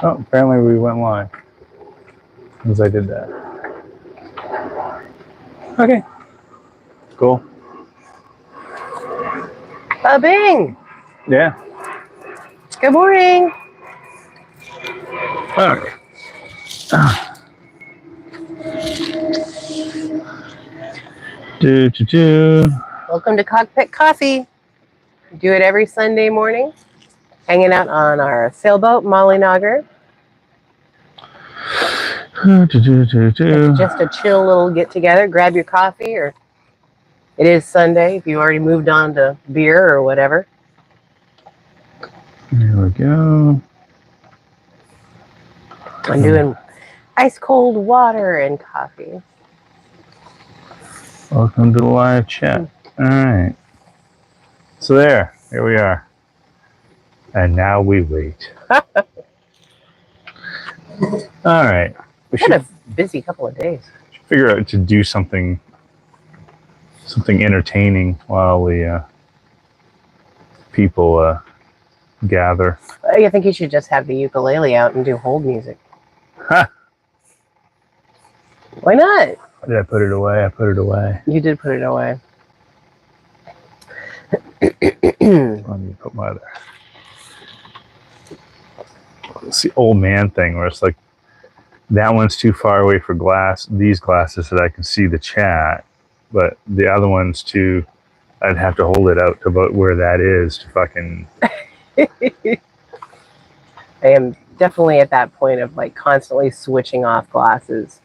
Oh, apparently we went live as I did that. Okay. Cool. Bing! Yeah. Good morning. Okay. Welcome to Cockpit Coffee. We do it every Sunday morning. Hanging out on our sailboat, Molly Nogger. It's just a chill little get together. Grab your coffee, or it is Sunday if you already moved on to beer or whatever. Here we go. I'm doing ice cold water and coffee. Welcome to the live chat. All right. So here we are. And now we wait. All right. We Had a busy couple of days. Should figure out to do something entertaining while we people gather. I think you should just have the ukulele out and do hold music. Ha! Why not? Did I put it away? I put it away. You did put it away. Let me put my other. It's the old man thing where it's like that one's too far away for these glasses that I can see the chat, but the other one's too. I'd have to hold it out to about where that is to fucking. I am definitely at that point of like constantly switching off glasses.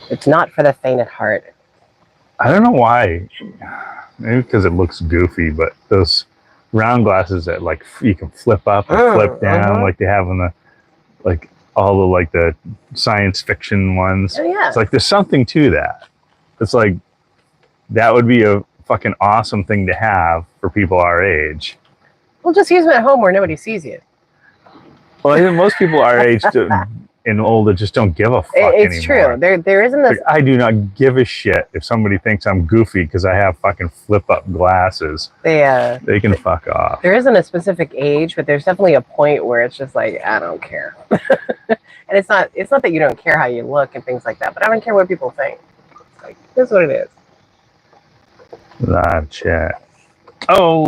It's not for the faint at heart. I don't know why. Maybe because it looks goofy, but those round glasses that like you can flip up and flip down, like they have on the like all the like the science fiction ones. Oh, yeah. It's like there's something to that. It's like that would be a fucking awesome thing to have for people our age. Well, just use them at home where nobody sees you. Well, I think most people our age and older just don't give a fuck it's anymore. True. There isn't this. Like, I do not give a shit if somebody thinks I'm goofy because I have fucking flip up glasses. They can fuck off. There isn't a specific age, but there's definitely a point where it's just like I don't care. And it's not that you don't care how you look and things like that, but I don't care what people think. It's like this is what it is. Live chat. Oh.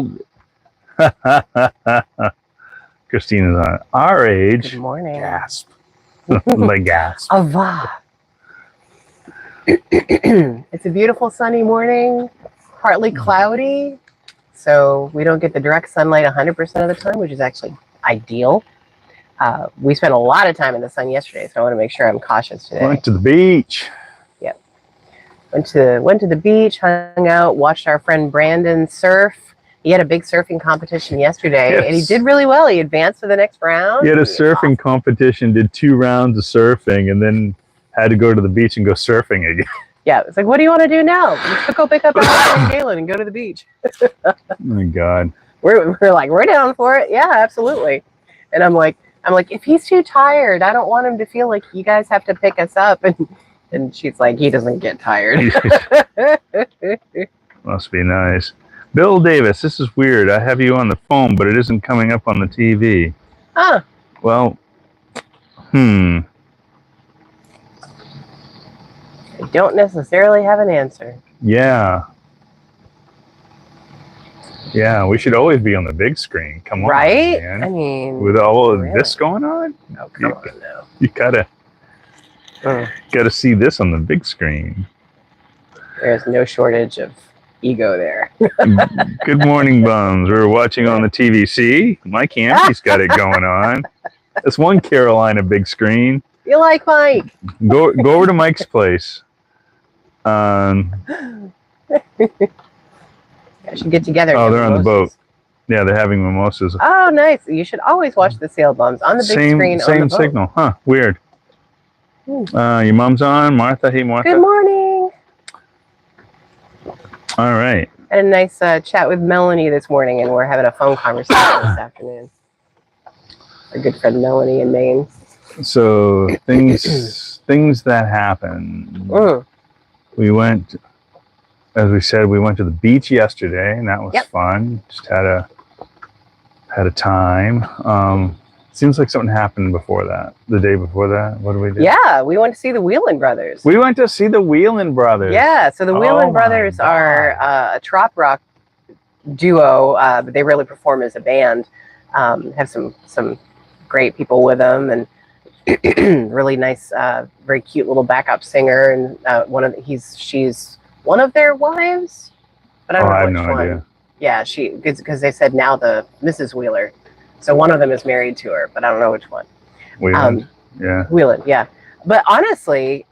Christina's on our age. Good morning. Gasp. Like gasp. Ava. It's a beautiful sunny morning, partly cloudy, so we don't get the direct sunlight 100% of the time, which is actually ideal. We spent a lot of time in the sun yesterday, so I want to make sure I'm cautious today. Went to the beach. Yep. Went to the beach, hung out, watched our friend Brandon surf. He had a big surfing competition yesterday, and he did really well. He advanced to the next round. He had a surfing competition, did 2 rounds of surfing, and then had to go to the beach and go surfing again. Yeah, it's like, what do you want to do now? Let's go pick up Alex and Galen and go to the beach. Oh my God. We're like, we're down for it. Yeah, absolutely. And I'm like, if he's too tired, I don't want him to feel like you guys have to pick us up. And she's like, he doesn't get tired. Must be nice. Bill Davis, this is weird. I have you on the phone, but it isn't coming up on the TV. Huh. Well, I don't necessarily have an answer. Yeah. Yeah, we should always be on the big screen. Come on, right? Man. I mean, with all of this going on? No, come on now. You gotta see this on the big screen. There's no shortage of ego there. Good morning, bums. We're watching on the TV. See, Mike Hampy's got it going on. That's one Carolina big screen. You like Mike? Go over to Mike's place. I should get together. Oh, they're on the boat. Yeah, they're having mimosas. Oh, nice. You should always watch the sail bums on the big screen. Same on the signal, huh? Weird. Your mom's on, Martha. Hey, Martha. Good morning. All right. I had a nice chat with Melanie this morning, and we're having a phone conversation this afternoon. Our good friend Melanie in Maine. So things that happen. We went, as we said, we went to the beach yesterday, and that was fun. Just had a time. Seems like something happened before that. The day before that. What did we do? Yeah, we went to see the Whelan Brothers. We went to see the Whelan Brothers. Yeah, so the Whelan Brothers are a trop rock duo, but they really perform as a band. Have some great people with them, and really nice, very cute little backup singer. And she's one of their wives, but I don't know I have which no one. idea. Yeah, because they said now the Mrs. Wheeler, so one of them is married to her, but I don't know which one. Whelan. Yeah. Whelan, yeah. But honestly,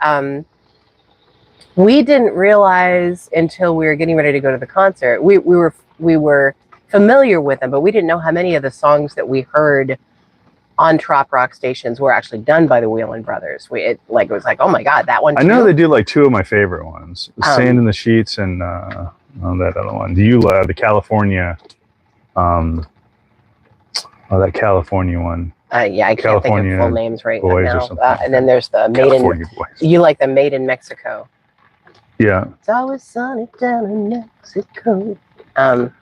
we didn't realize until we were getting ready to go to the concert. We were familiar with them, but we didn't know how many of the songs that we heard on trop rock stations were actually done by the Whelan Brothers. It was like, oh my God, that one too? I know they do like two of my favorite ones, Sand in the Sheets and that other one. Do you the California? That California one. Yeah, I can't think of full names right now. And then there's the Made in. You like the Made in Mexico? Yeah. It's always sunny down in Mexico. And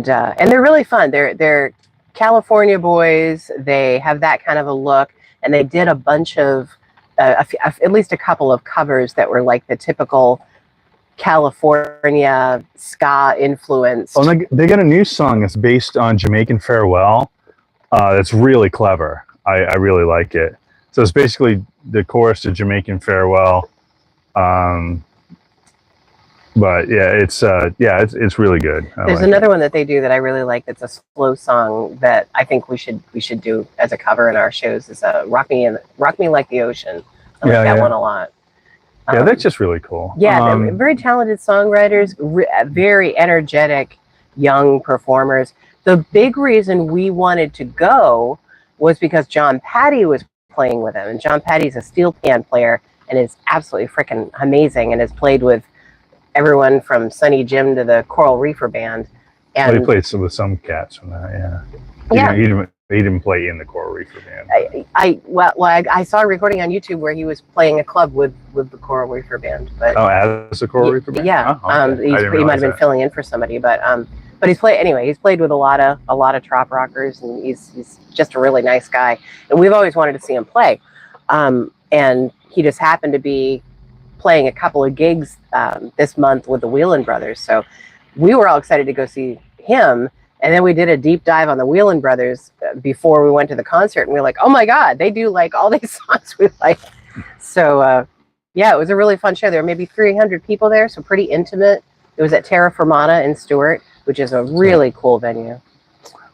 they're really fun. They're California boys. They have that kind of a look, and they did a bunch of at least a couple of covers that were like the typical California ska influence. Oh, they got a new song that's based on Jamaican Farewell. That's really clever. I really like it. So it's basically the chorus to Jamaican Farewell. But yeah, it's really good. There's another one that they do that I really like. That's a slow song that I think we should do as a cover in our shows. Is Rock Me Like the Ocean. I like that one a lot. Yeah, that's just really cool. Yeah, they're very talented songwriters, very energetic young performers. The big reason we wanted to go was because John Patty was playing with them, and John Patty's a steel pan player and is absolutely freaking amazing, and has played with everyone from Sonny Jim to the Coral Reefer Band. And he played with some cats from that. Yeah. Yeah. He didn't play in the Coral Reefer Band. I saw a recording on YouTube where he was playing a club with the Coral Reefer Band. But as a Coral Reefer Band? Yeah. Oh, okay. He might have been filling in for somebody, but he's played with a lot of trop rockers, and he's just a really nice guy. And we've always wanted to see him play. And he just happened to be playing a couple of gigs this month with the Whelan Brothers. So we were all excited to go see him. And then we did a deep dive on the Whelan Brothers before we went to the concert. And we were like, oh my God, they do like all these songs we like. So yeah, it was a really fun show. There were maybe 300 people there, so pretty intimate. It was at Terra Firmata in Stewart, which is a really cool venue.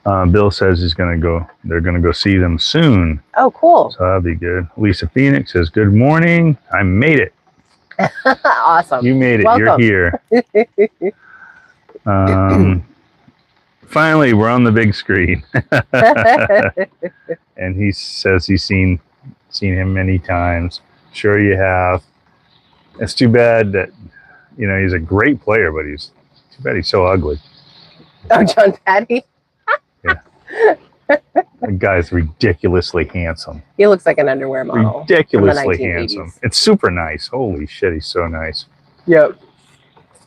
Bill says they're going to go see them soon. Oh, cool. So that'll be good. Lisa Phoenix says, good morning. I made it. Awesome. You made it. Welcome. You're here. Finally, we're on the big screen. And he says he's seen him many times. Sure you have. It's too bad that, he's a great player, but too bad he's so ugly. Oh, John Patty? Yeah. The guy's ridiculously handsome. He looks like an underwear model. Ridiculously handsome. It's super nice. Holy shit, he's so nice. Yep.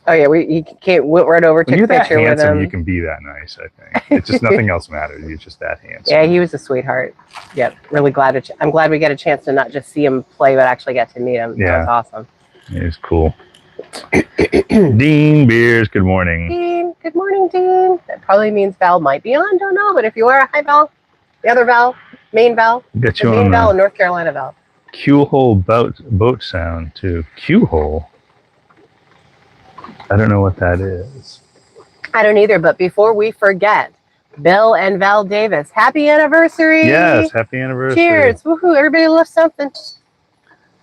Oh yeah, he went right over, took a picture with him. You can be that nice, I think. It's just nothing else matters. You're just that handsome. Yeah, he was a sweetheart. Yep, really glad. I'm glad we got a chance to not just see him play, but actually get to meet him. Yeah, that was awesome. He's cool. Dean Beers, good morning. Dean, good morning, Dean. That probably means Val might be on. Don't know, but if you are, hi Val. The other Val, main Val, get you the on main Val, and North Carolina Val. Q-hole boat sound to Q-hole. I don't know what that is. I don't either, but before we forget, Bill and Val Davis, happy anniversary. Yes, happy anniversary. Cheers. Woohoo, everybody loves something.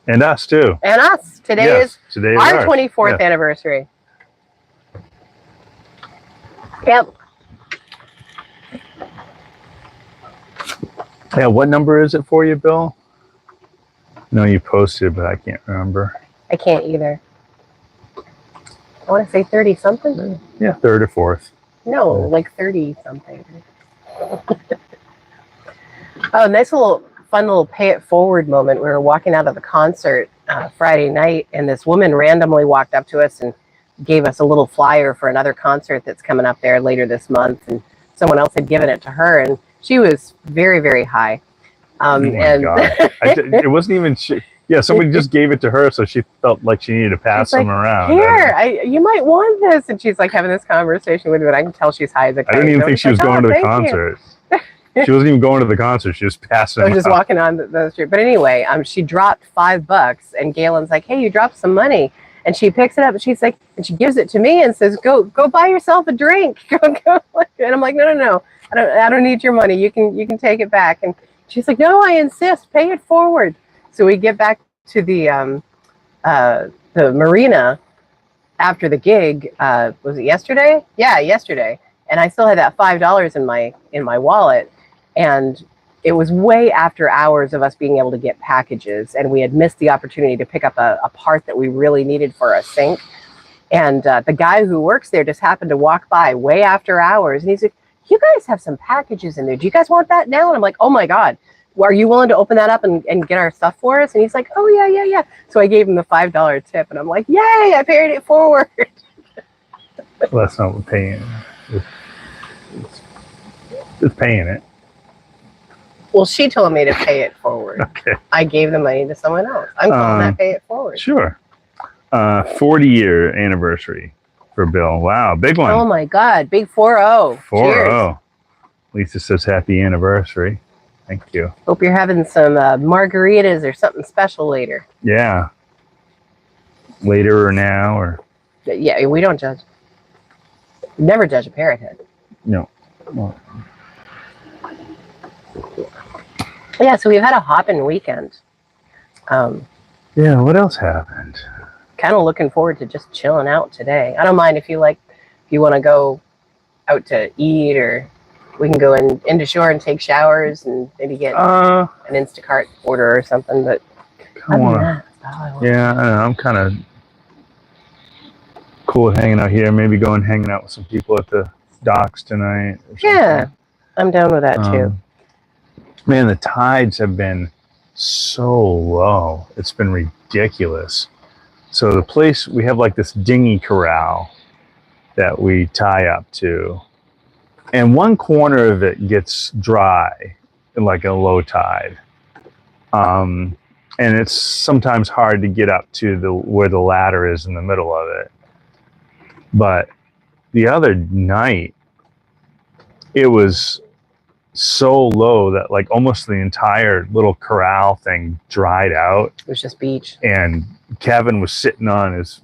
And us too. And us. Today is our 24th anniversary. Yep. Yeah, what number is it for you, Bill? No, you posted, but I can't remember. I can't either. I want to say 30 something. Yeah, third or fourth. No, like 30 something. Oh, nice fun little pay it forward moment. We were walking out of the concert Friday night, and this woman randomly walked up to us and gave us a little flyer for another concert that's coming up there later this month. And someone else had given it to her, and She was very, very high. Oh my God. It wasn't even yeah, somebody just gave it to her, so she felt like she needed to pass them around. Here, you might want this. And she's like having this conversation with me, but I can tell she's high as a kite. I didn't even think she was going to the concert. She wasn't even going to the concert. She was passing I was just walking on the street. But anyway, she dropped $5, and Galen's like, "Hey, you dropped some money." And she picks it up, and she's like, and she gives it to me and says, "Go buy yourself a drink." And I'm like, "No. I don't need your money. You can take it back." And she's like, "No, I insist. Pay it forward." So we get back to the marina after the gig. Was it yesterday? Yeah, yesterday. And I still had that $5 in my wallet. And it was way after hours of us being able to get packages, and we had missed the opportunity to pick up a part that we really needed for a sink. And the guy who works there just happened to walk by way after hours, and he's like, "You guys have some packages in there. Do you guys want that now?" And I'm like, "Oh my God, are you willing to open that up and get our stuff for us?" And he's like, "Oh yeah. So I gave him the $5 tip, and I'm like, "Yay, I paid it forward." Well, that's not what paying. It's paying it. Well, she told me to pay it forward. Okay. I gave the money to someone else. I'm calling that pay it forward. Sure. 40-year anniversary for Bill. Wow, big one. Oh my God, big 4-0. 4-0. Lisa says happy anniversary. Thank you. Hope you're having some margaritas or something special later. Yeah. Later or now or. Yeah, we don't judge. Never judge a parrot head. No. Well. Yeah, so we've had a hopping weekend. Yeah, what else happened? Kind of looking forward to just chilling out today. I don't mind if you want to go out to eat, or we can go into shore and take showers and maybe get an Instacart order or something. But yeah, I don't know, I'm kind of cool with hanging out here. Maybe hanging out with some people at the docks tonight. Yeah, I'm down with that too. Man, the tides have been so low. It's been ridiculous. So the place, we have like this dinghy corral that we tie up to. And one corner of it gets dry in like a low tide. And it's sometimes hard to get up to where the ladder is in the middle of it. But the other night, it was so low that like almost the entire little corral thing dried out. It was just beach. And Kevin was sitting on his,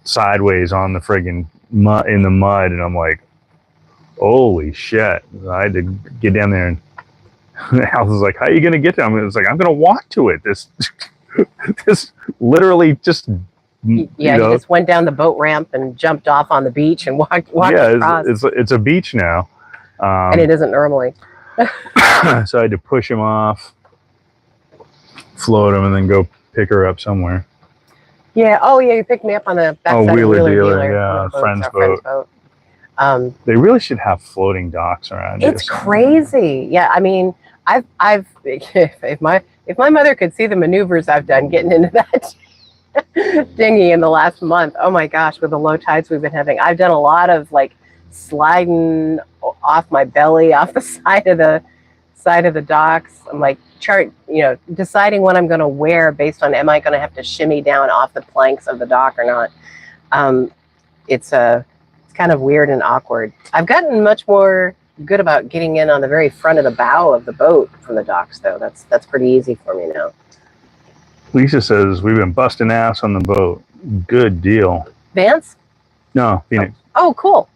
sideways on the friggin' mud, in the mud. And I'm like, holy shit. I had to get down there, and Alice was like, how are you going to get there? I was like, I'm going to walk to it. This literally just, you just went down the boat ramp and jumped off on the beach and walked across. It's a beach now. And it isn't normally. So I had to push him off, float him, and then go pick her up somewhere. Yeah. Oh, yeah. You picked me up on the backside of Wheeler Dealer. Yeah, friend's boat. They really should have floating docks around here. It's crazy. Yeah. I mean, I've if my mother could see the maneuvers I've done getting into that dinghy in the last month. Oh my gosh, with the low tides we've been having, I've done a lot of like sliding off my belly off the side of the docks. I'm like deciding what I'm going to wear based on, am I going to have to shimmy down off the planks of the dock or not? It's kind of weird and awkward. I've gotten much more good about getting in on the very front of the bow of the boat from the docks, though. That's pretty easy for me now. Lisa says we've been busting ass on the boat. Good deal. Vance? No, Phoenix. Oh, cool.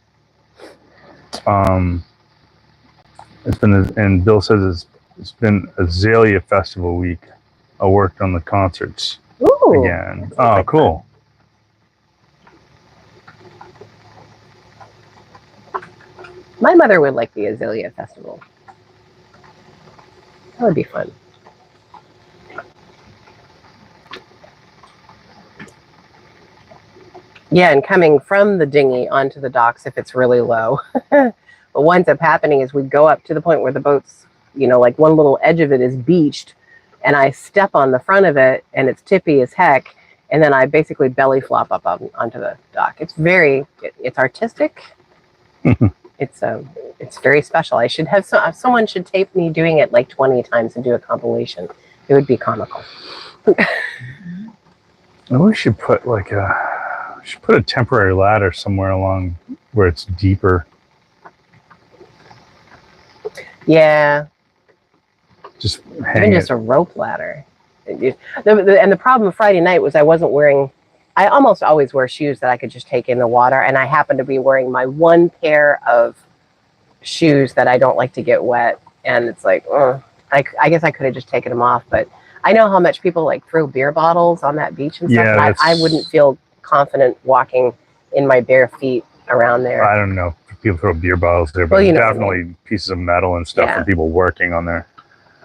It's been, and Bill says it's been Azalea Festival week. I worked on the concerts again. Oh, cool. My mother would like the Azalea Festival. That would be fun. Yeah, and coming from the dinghy onto the docks if it's really low. But what ends up happening is we go up to the point where the boat's, like one little edge of it is beached, and I step on the front of it, and it's tippy as heck, and then I basically belly flop up onto the dock. It's artistic. It's very special. I should have someone should tape me doing it like 20 times and do a compilation. It would be comical. We should put like a temporary ladder somewhere along where it's deeper. Yeah. Just Even hang just it. a rope ladder. And the problem Friday night was I wasn't wearing. I almost always wear shoes that I could just take in the water, and I happened to be wearing my one pair of shoes that I don't like to get wet, and it's like, I guess I could have just taken them off, but I know how much people like throw beer bottles on that beach and stuff, Yeah, and I wouldn't feel confident walking in my bare feet around there. I don't know if people throw beer bottles there, but Well, you know what I definitely pieces of metal and stuff Yeah. for people working on their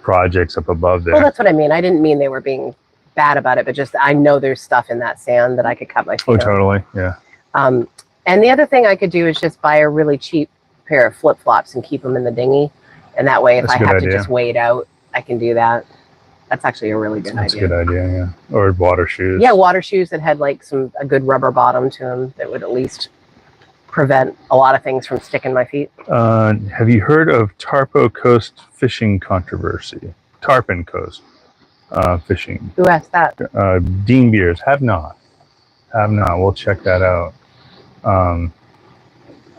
projects up above there. Well, that's what I mean. I didn't mean they were being bad about it, but just I know there's stuff in that sand that I could cut my feet Oh, on. totally. Yeah. And the other thing I could do is just buy a really cheap pair of flip-flops and keep them in the dinghy. And that way, if That's a I good have idea. to just wade out, I can do that. That's actually a really good That's idea. a good idea, yeah. Or water shoes. Yeah, water shoes that had like a good rubber bottom to them that would at least prevent a lot of things from sticking my feet. Have you heard of Tarpo Coast fishing controversy? Tarpon Coast fishing. Who asked that? Dean Beers. Have not. We'll check that out. I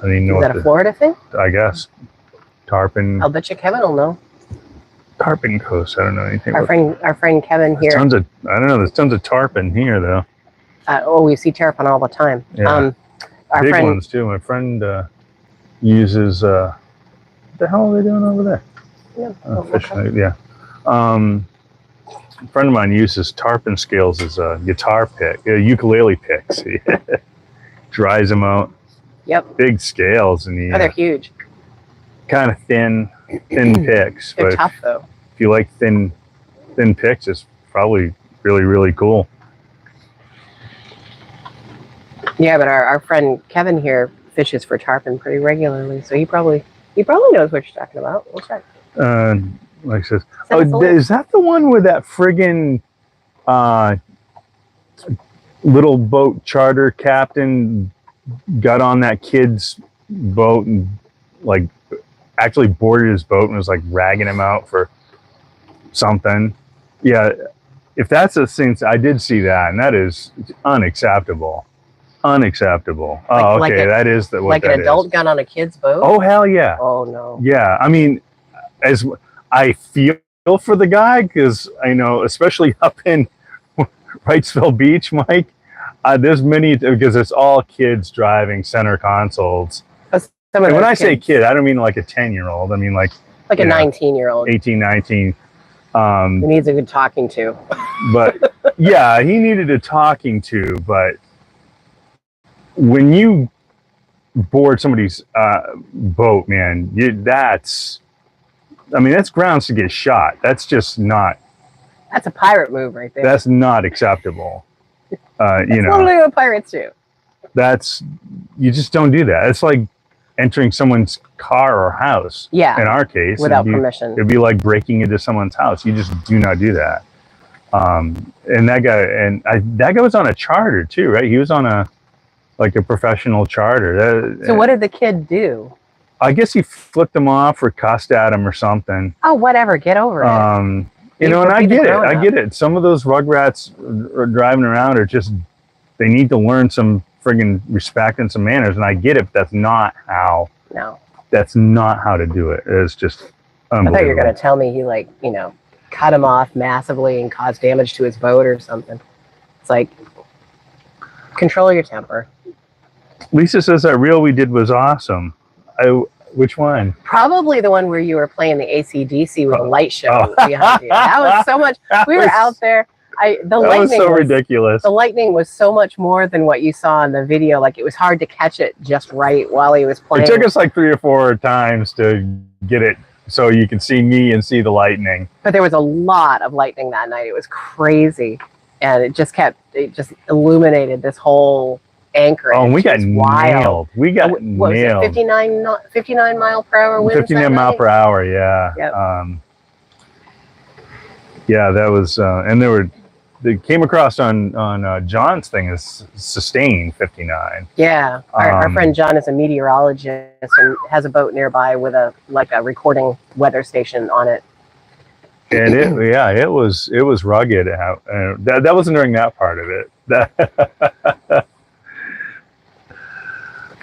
don't even know Is that a Florida thing? I guess. Tarpon. I'll bet you Kevin will know. Tarpon Coast. I don't know anything Our friend Kevin There's here. there's tons of tarpon here though. We see tarpon all the time. Yeah. Our Big friend, ones too. My friend uses what the hell are they doing over there? Yeah, Fishing. Yeah. A friend of mine uses tarpon scales as a guitar pick, ukulele picks. He dries them out. Yep. Big scales, and they're huge. kind of thin picks. They're but tough though. if you like thin picks, it's probably really, really cool. Yeah, but our friend Kevin here fishes for tarpon pretty regularly, so he probably knows what you're talking about. We'll check. Like I said, Send us a link. is that the one where that friggin' little boat charter captain got on that kid's boat and like actually boarded his boat and was like ragging him out for something? Yeah, if that's a thing, I did see that, and that is unacceptable. Unacceptable. Oh, Like okay, that is what Like that an adult is. got on a kid's boat? Oh, hell yeah. Oh no. Yeah, I mean, as I feel for the guy, because I know, especially up in Wrightsville Beach, Mike, there's many, because it's all kids driving center consoles. Some of And when those I say kids, kid, I don't mean like a 10-year-old. I mean like like a you know, 19-year-old 18, 19. who needs a good talking to. But yeah, he needed a talking to. But when you board somebody's boat, man, that's grounds to get shot. That's just not. That's a pirate move right there. That's not acceptable. That's you know, totally what pirates do. you just don't do that. It's like entering someone's car or house. Yeah. In our case, Without permission. it'd be like breaking into someone's house. You just do not do that. And that guy was on a charter too, right? He was on a professional charter. So what did the kid do? I guess he flicked him off or cussed at him or something. Oh, whatever. Get over it. You know, and I Be the get it. grown-up. I get it. Some of those rugrats are driving around are just, they need to learn some friggin' respect and some manners. And I get it, but that's not how to do it. It's just I unbelievable. thought you were going to tell me he, cut him off massively and caused damage to his boat or something. It's like, control your temper. Lisa says that reel we did was awesome. Which one? Probably the one where you were playing the AC/DC with a light show behind you. That was so much. We were out there. That was so ridiculous. The lightning was so much more than what you saw in the video. Like, it was hard to catch it just right while he was playing. It took us like 3 or 4 times to get it so you can see me and see the lightning. But there was a lot of lightning that night. It was crazy. And it just illuminated this whole anchorage. Oh, and we got wild. nailed. We got What nailed. was it, 59 mile per hour winds? 59 mile per hour, yeah. Yep. Yeah, that was, and there were they came across on John's thing is sustained 59. Yeah, our friend John is a meteorologist and has a boat nearby with a recording weather station on it. And it was rugged. That wasn't during that part of it.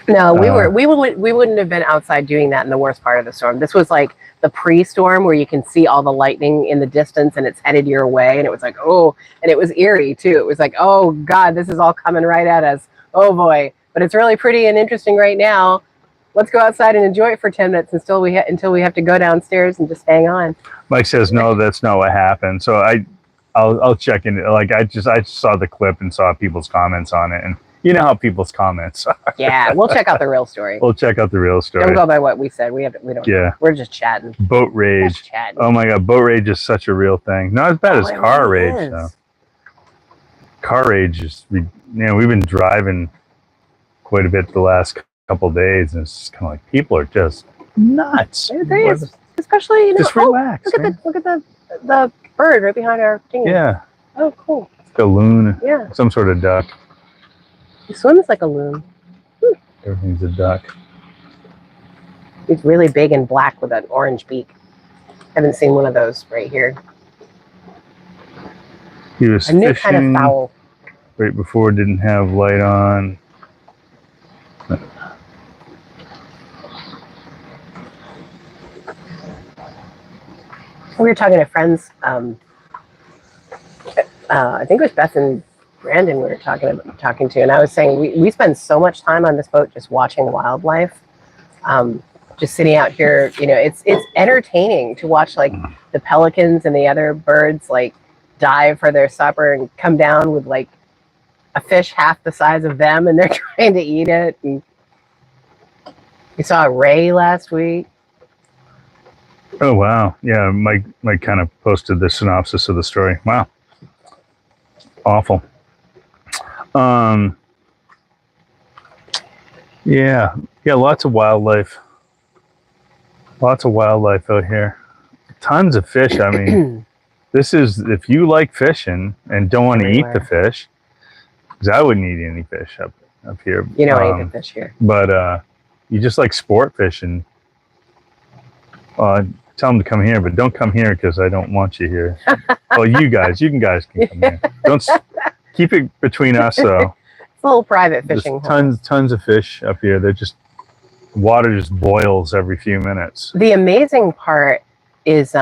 No, we wouldn't have been outside doing that in the worst part of the storm. This was like the pre-storm where you can see all the lightning in the distance and it's headed your way, and it was like, oh, and it was eerie too. It was like, oh God, this is all coming right at us. Oh boy, but it's really pretty and interesting right now. Let's go outside and enjoy it for 10 minutes until we have to go downstairs and just hang on. Mike says no, that's not what happened. So I'll check in. Like I saw the clip and saw people's comments on it, and you know how people's comments are. Yeah, we'll check out the real story. We'll check out the real story. Don't go by what we said. We don't. Yeah, we're just chatting. Boat rage. Chatting. Oh my God, boat rage is such a real thing. Not as bad as car rage though. Car rage is, we've been driving quite a bit the last couple of days, and it's kind of like people are just nuts. Especially just relax. Look at the bird right behind our dinghy. Yeah. Oh, cool. It's like a loon. Yeah. Some sort of duck. He swims like a loon. Everything's a duck. He's really big and black with an orange beak. Haven't seen one of those right here. He was a new kind of fowl. Right before, didn't have light on. We were talking to friends. I think it was Beth and Brandon we were talking to, and I was saying we spend so much time on this boat just watching wildlife, just sitting out here. It's entertaining to watch like the pelicans and the other birds like dive for their supper and come down with like a fish half the size of them, and they're trying to eat it. And we saw a ray last week. Oh wow! Yeah, Mike kind of posted the synopsis of the story. Wow, awful. Yeah, lots of wildlife out here. Tons of fish. I mean, this is, if you like fishing and don't want to eat the fish, because I wouldn't eat any fish up here. You don't eat the fish here, but you just like sport fishing. Tell them to come here, but don't come here because I don't want you here. Well, you guys can come here. Don't keep it between us, though. It's a little private fishing. Tons of fish up here. The water just boils every few minutes. The amazing part is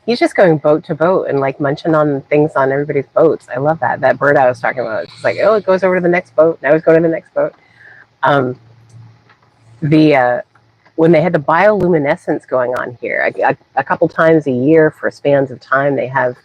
he's just going boat to boat and like munching on things on everybody's boats. I love that. That bird I was talking about. It's like, oh, it goes over to the next boat. Now he's going to the next boat. When they had the bioluminescence going on here, a couple times a year for spans of time, they have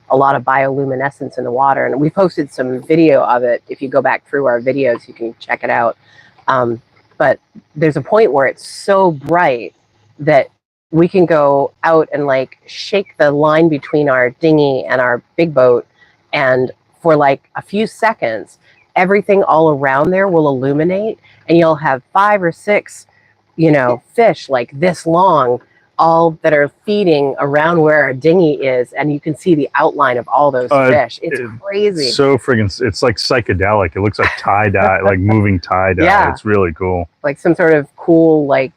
a lot of bioluminescence in the water. And we posted some video of it. If you go back through our videos, you can check it out. But there's a point where it's so bright that we can go out and like shake the line between our dinghy and our big boat. And for like a few seconds, everything all around there will illuminate, and you'll have 5 or 6 fish like this long, all that are feeding around where our dinghy is, and you can see the outline of all those fish. It's crazy. So friggin', it's like psychedelic. It looks like tie-dye, like moving tie-dye. Yeah. It's really cool. Like some sort of cool, like,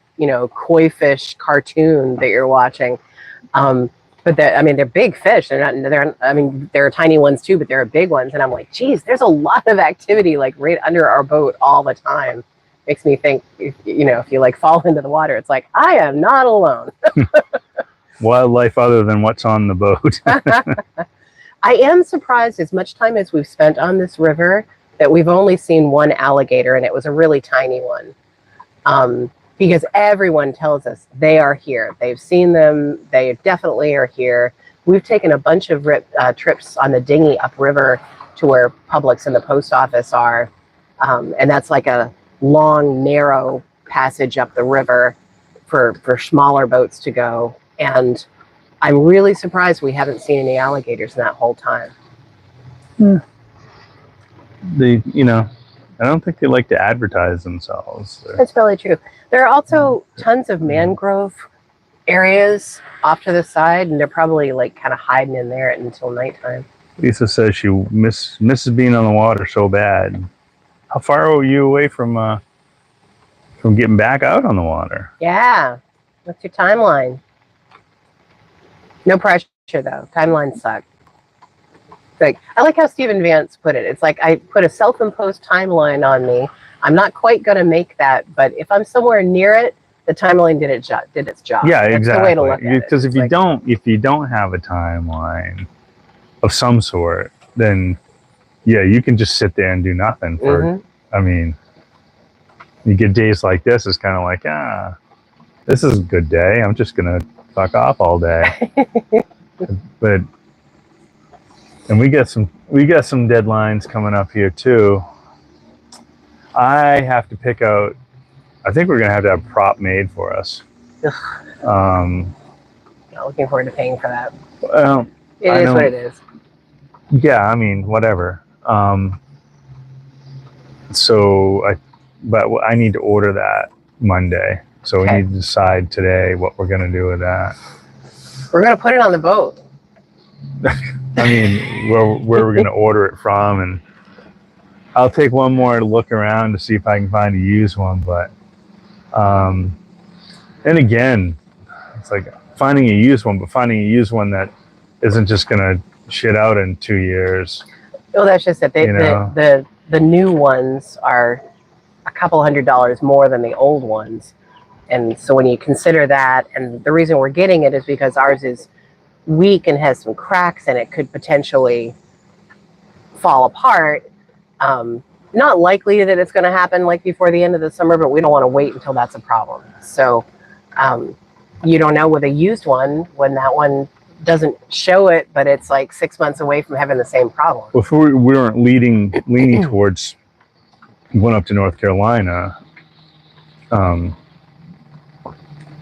koi fish cartoon that you're watching. But they're big fish. There are tiny ones too, but there are big ones. And I'm like, geez, there's a lot of activity like right under our boat all the time. Makes me think, if you like fall into the water, it's like, I am not alone. Wildlife other than what's on the boat. I am surprised, as much time as we've spent on this river, that we've only seen one alligator, and it was a really tiny one. Because everyone tells us they are here. They've seen them. They definitely are here. We've taken a bunch of trips on the dinghy upriver to where Publix and the post office are. And that's like a long, narrow passage up the river for smaller boats to go. And I'm really surprised we haven't seen any alligators in that whole time. I don't think they like to advertise themselves. That's really true. There are also tons of mangrove areas off to the side, and they're probably like kind of hiding in there until nighttime. Lisa says she misses being on the water so bad. How far are you away from getting back out on the water? Yeah. What's your timeline? No pressure though. Timelines suck. Like, I like how Stephen Vance put it. It's like I put a self-imposed timeline on me. I'm not quite going to make that, but if I'm somewhere near it, the timeline did its job. Yeah, That's exactly. the way to look at it. Because if you don't have a timeline of some sort, then yeah, you can just sit there and do nothing for. I mean, you get days like this. It's kind of like this is a good day. I'm just gonna fuck off all day. But and we got some deadlines coming up here too. I have to pick out. I think we're gonna have to have a prop made for us. Not looking forward to paying for that. Well, it is what it is. Yeah, I mean, whatever. But I need to order that Monday. So we need to decide today what we're gonna do with that. We're gonna put it on the boat. I mean, where we're gonna order it from, and I'll take one more look around to see if I can find a used one. But and again, it's like finding a used one, but finding a used one that isn't just gonna shit out in 2 years. Oh, that's just it. The new ones are a couple $100 more than the old ones, and so when you consider that, and the reason we're getting it is because ours is weak and has some cracks and it could potentially fall apart. Not likely that it's going to happen like before the end of the summer, but we don't want to wait until that's a problem. So you don't know with a used one when that one doesn't show it, but it's like 6 months away from having the same problem. Well, if we weren't leaning towards going up to North Carolina, I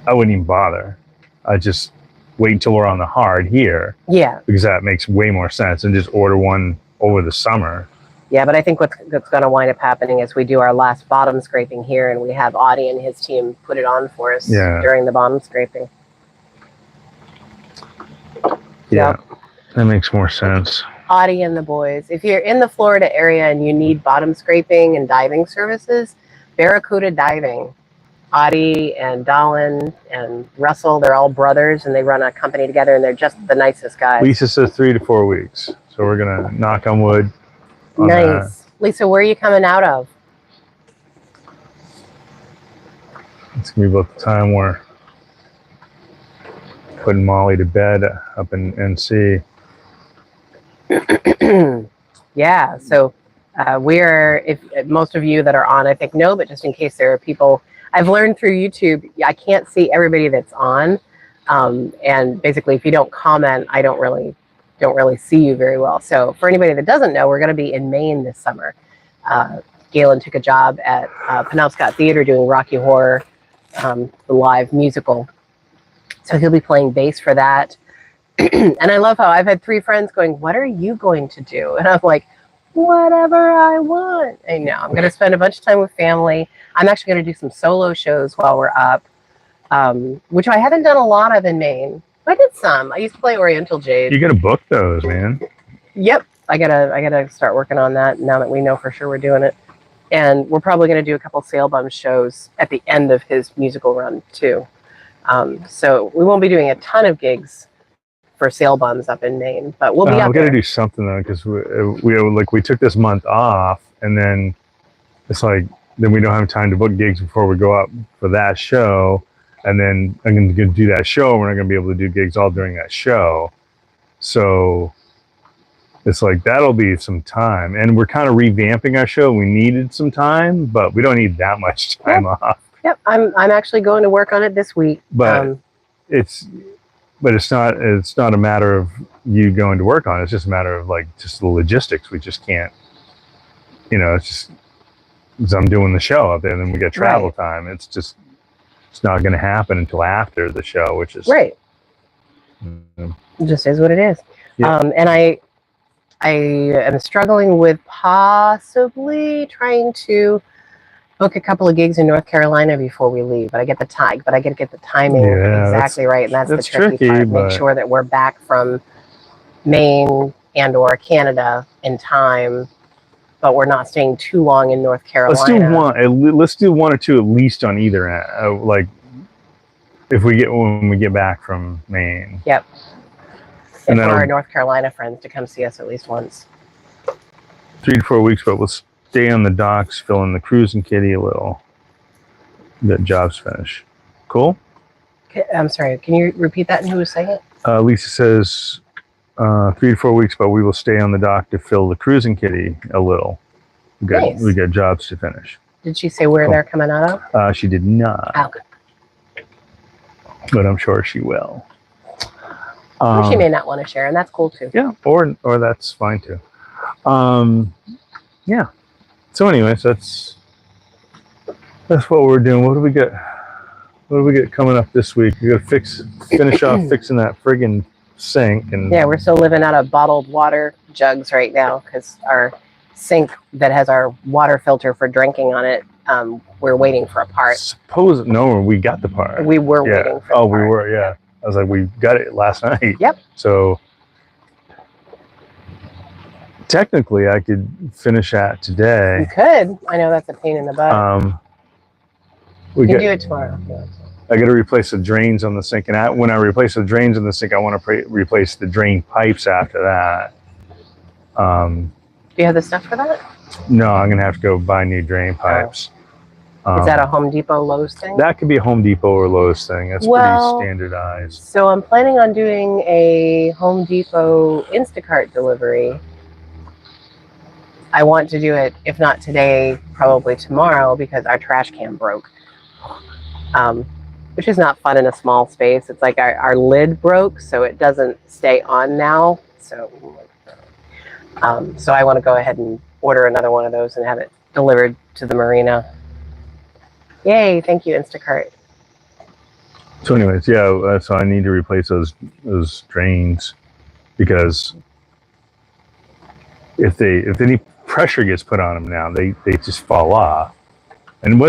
wouldn't even bother. I just wait until we're on the hard here. Yeah. Because that makes way more sense and just order one over the summer. Yeah, but I think what's going to wind up happening is we do our last bottom scraping here, and we have Audie and his team put it on for us during the bottom scraping. Yeah, that makes more sense. Audie and the boys. If you're in the Florida area and you need bottom scraping and diving services, Barracuda Diving. Audie and Dolan and Russell, they're all brothers, and they run a company together, and they're just the nicest guys. Lisa says 3 to 4 weeks, so we're gonna knock on wood. Nice. Lisa, where are you coming out of? It's gonna be about the time we're putting Molly to bed up in NC. Yeah, so we're, if most of you that are on, I think know, but just in case there are people, I've learned through YouTube, I can't see everybody that's on, and basically if you don't comment, I don't really see you very well. So for anybody that doesn't know, we're going to be in Maine this summer. Galen took a job at Penobscot Theater doing Rocky Horror, the live musical. So he'll be playing bass for that. And I love how I've had 3 friends going, "What are you going to do?" And I'm like, "Whatever I want." I know, I'm going to spend a bunch of time with family. I'm actually going to do some solo shows while we're up, which I haven't done a lot of in Maine. I did some. I used to play Oriental Jade. You gotta book those, man. Yep, I gotta start working on that now that we know for sure we're doing it. And we're probably gonna do a couple Sail Bum shows at the end of his musical run too. So we won't be doing a ton of gigs for Sail Bums up in Maine, but we'll be up there. We gotta do something though, because we took this month off, and then it's like then we don't have time to book gigs before we go up for that show. And then I'm going to do that show. We're not going to be able to do gigs all during that show. So it's like, that'll be some time. And we're kind of revamping our show. We needed some time, but we don't need that much time off. Yep. I'm actually going to work on it this week. But it's not a matter of you going to work on it. It's just a matter of like just the logistics. We just can't, it's just, because I'm doing the show up there and then we get travel time. It's not going to happen until after the show, which is right. It just is what it is. Yeah. And I am struggling with possibly trying to book a couple of gigs in North Carolina before we leave, but I got to get the timing exactly right, and that's the tricky part. Make sure that we're back from Maine and or Canada in time, but we're not staying too long in North Carolina. Let's do one or two at least on either end. Like when we get back from Maine. Yep. And And then for our North Carolina friends to come see us at least once. 3 to 4 weeks, but we'll stay on the docks, fill in the cruising kitty a little. Get jobs finished. Cool? I'm sorry, can you repeat that and who was saying it? Lisa says 3 to 4 weeks, but we will stay on the dock to fill the cruising kitty a little. Nice. We got jobs to finish. Did she say where they're coming out of? She did not. Okay. But I'm sure she will. Or she may not want to share, and that's cool too. Yeah, or that's fine too. Yeah. So anyways, that's what we're doing. What do we get? What do we get coming up this week? We got to finish off fixing that friggin' sink, and yeah, we're still living out of bottled water jugs right now because our sink that has our water filter for drinking on it, we're waiting for a part. We got the part. We were waiting for the part. We were, yeah. I was like, we got it last night. Yep. So technically I could finish that today. You could. I know that's a pain in the butt. You can do it tomorrow. I got to replace the drains on the sink, and when I replace the drains on the sink, I want to replace the drain pipes after that. Do you have the stuff for that? No, I'm gonna have to go buy new drain pipes. Is that a Home Depot Lowe's thing? That could be a Home Depot or Lowe's thing. That's pretty standardized. So I'm planning on doing a Home Depot Instacart delivery. I want to do it, if not today, probably tomorrow, because our trash can broke. Which is not fun in a small space. It's like our lid broke, so it doesn't stay on now. So I want to go ahead and order another one of those and have it delivered to the marina. Yay, thank you, Instacart. So anyways, yeah, so I need to replace those drains, because if any pressure gets put on them now, they just fall off. And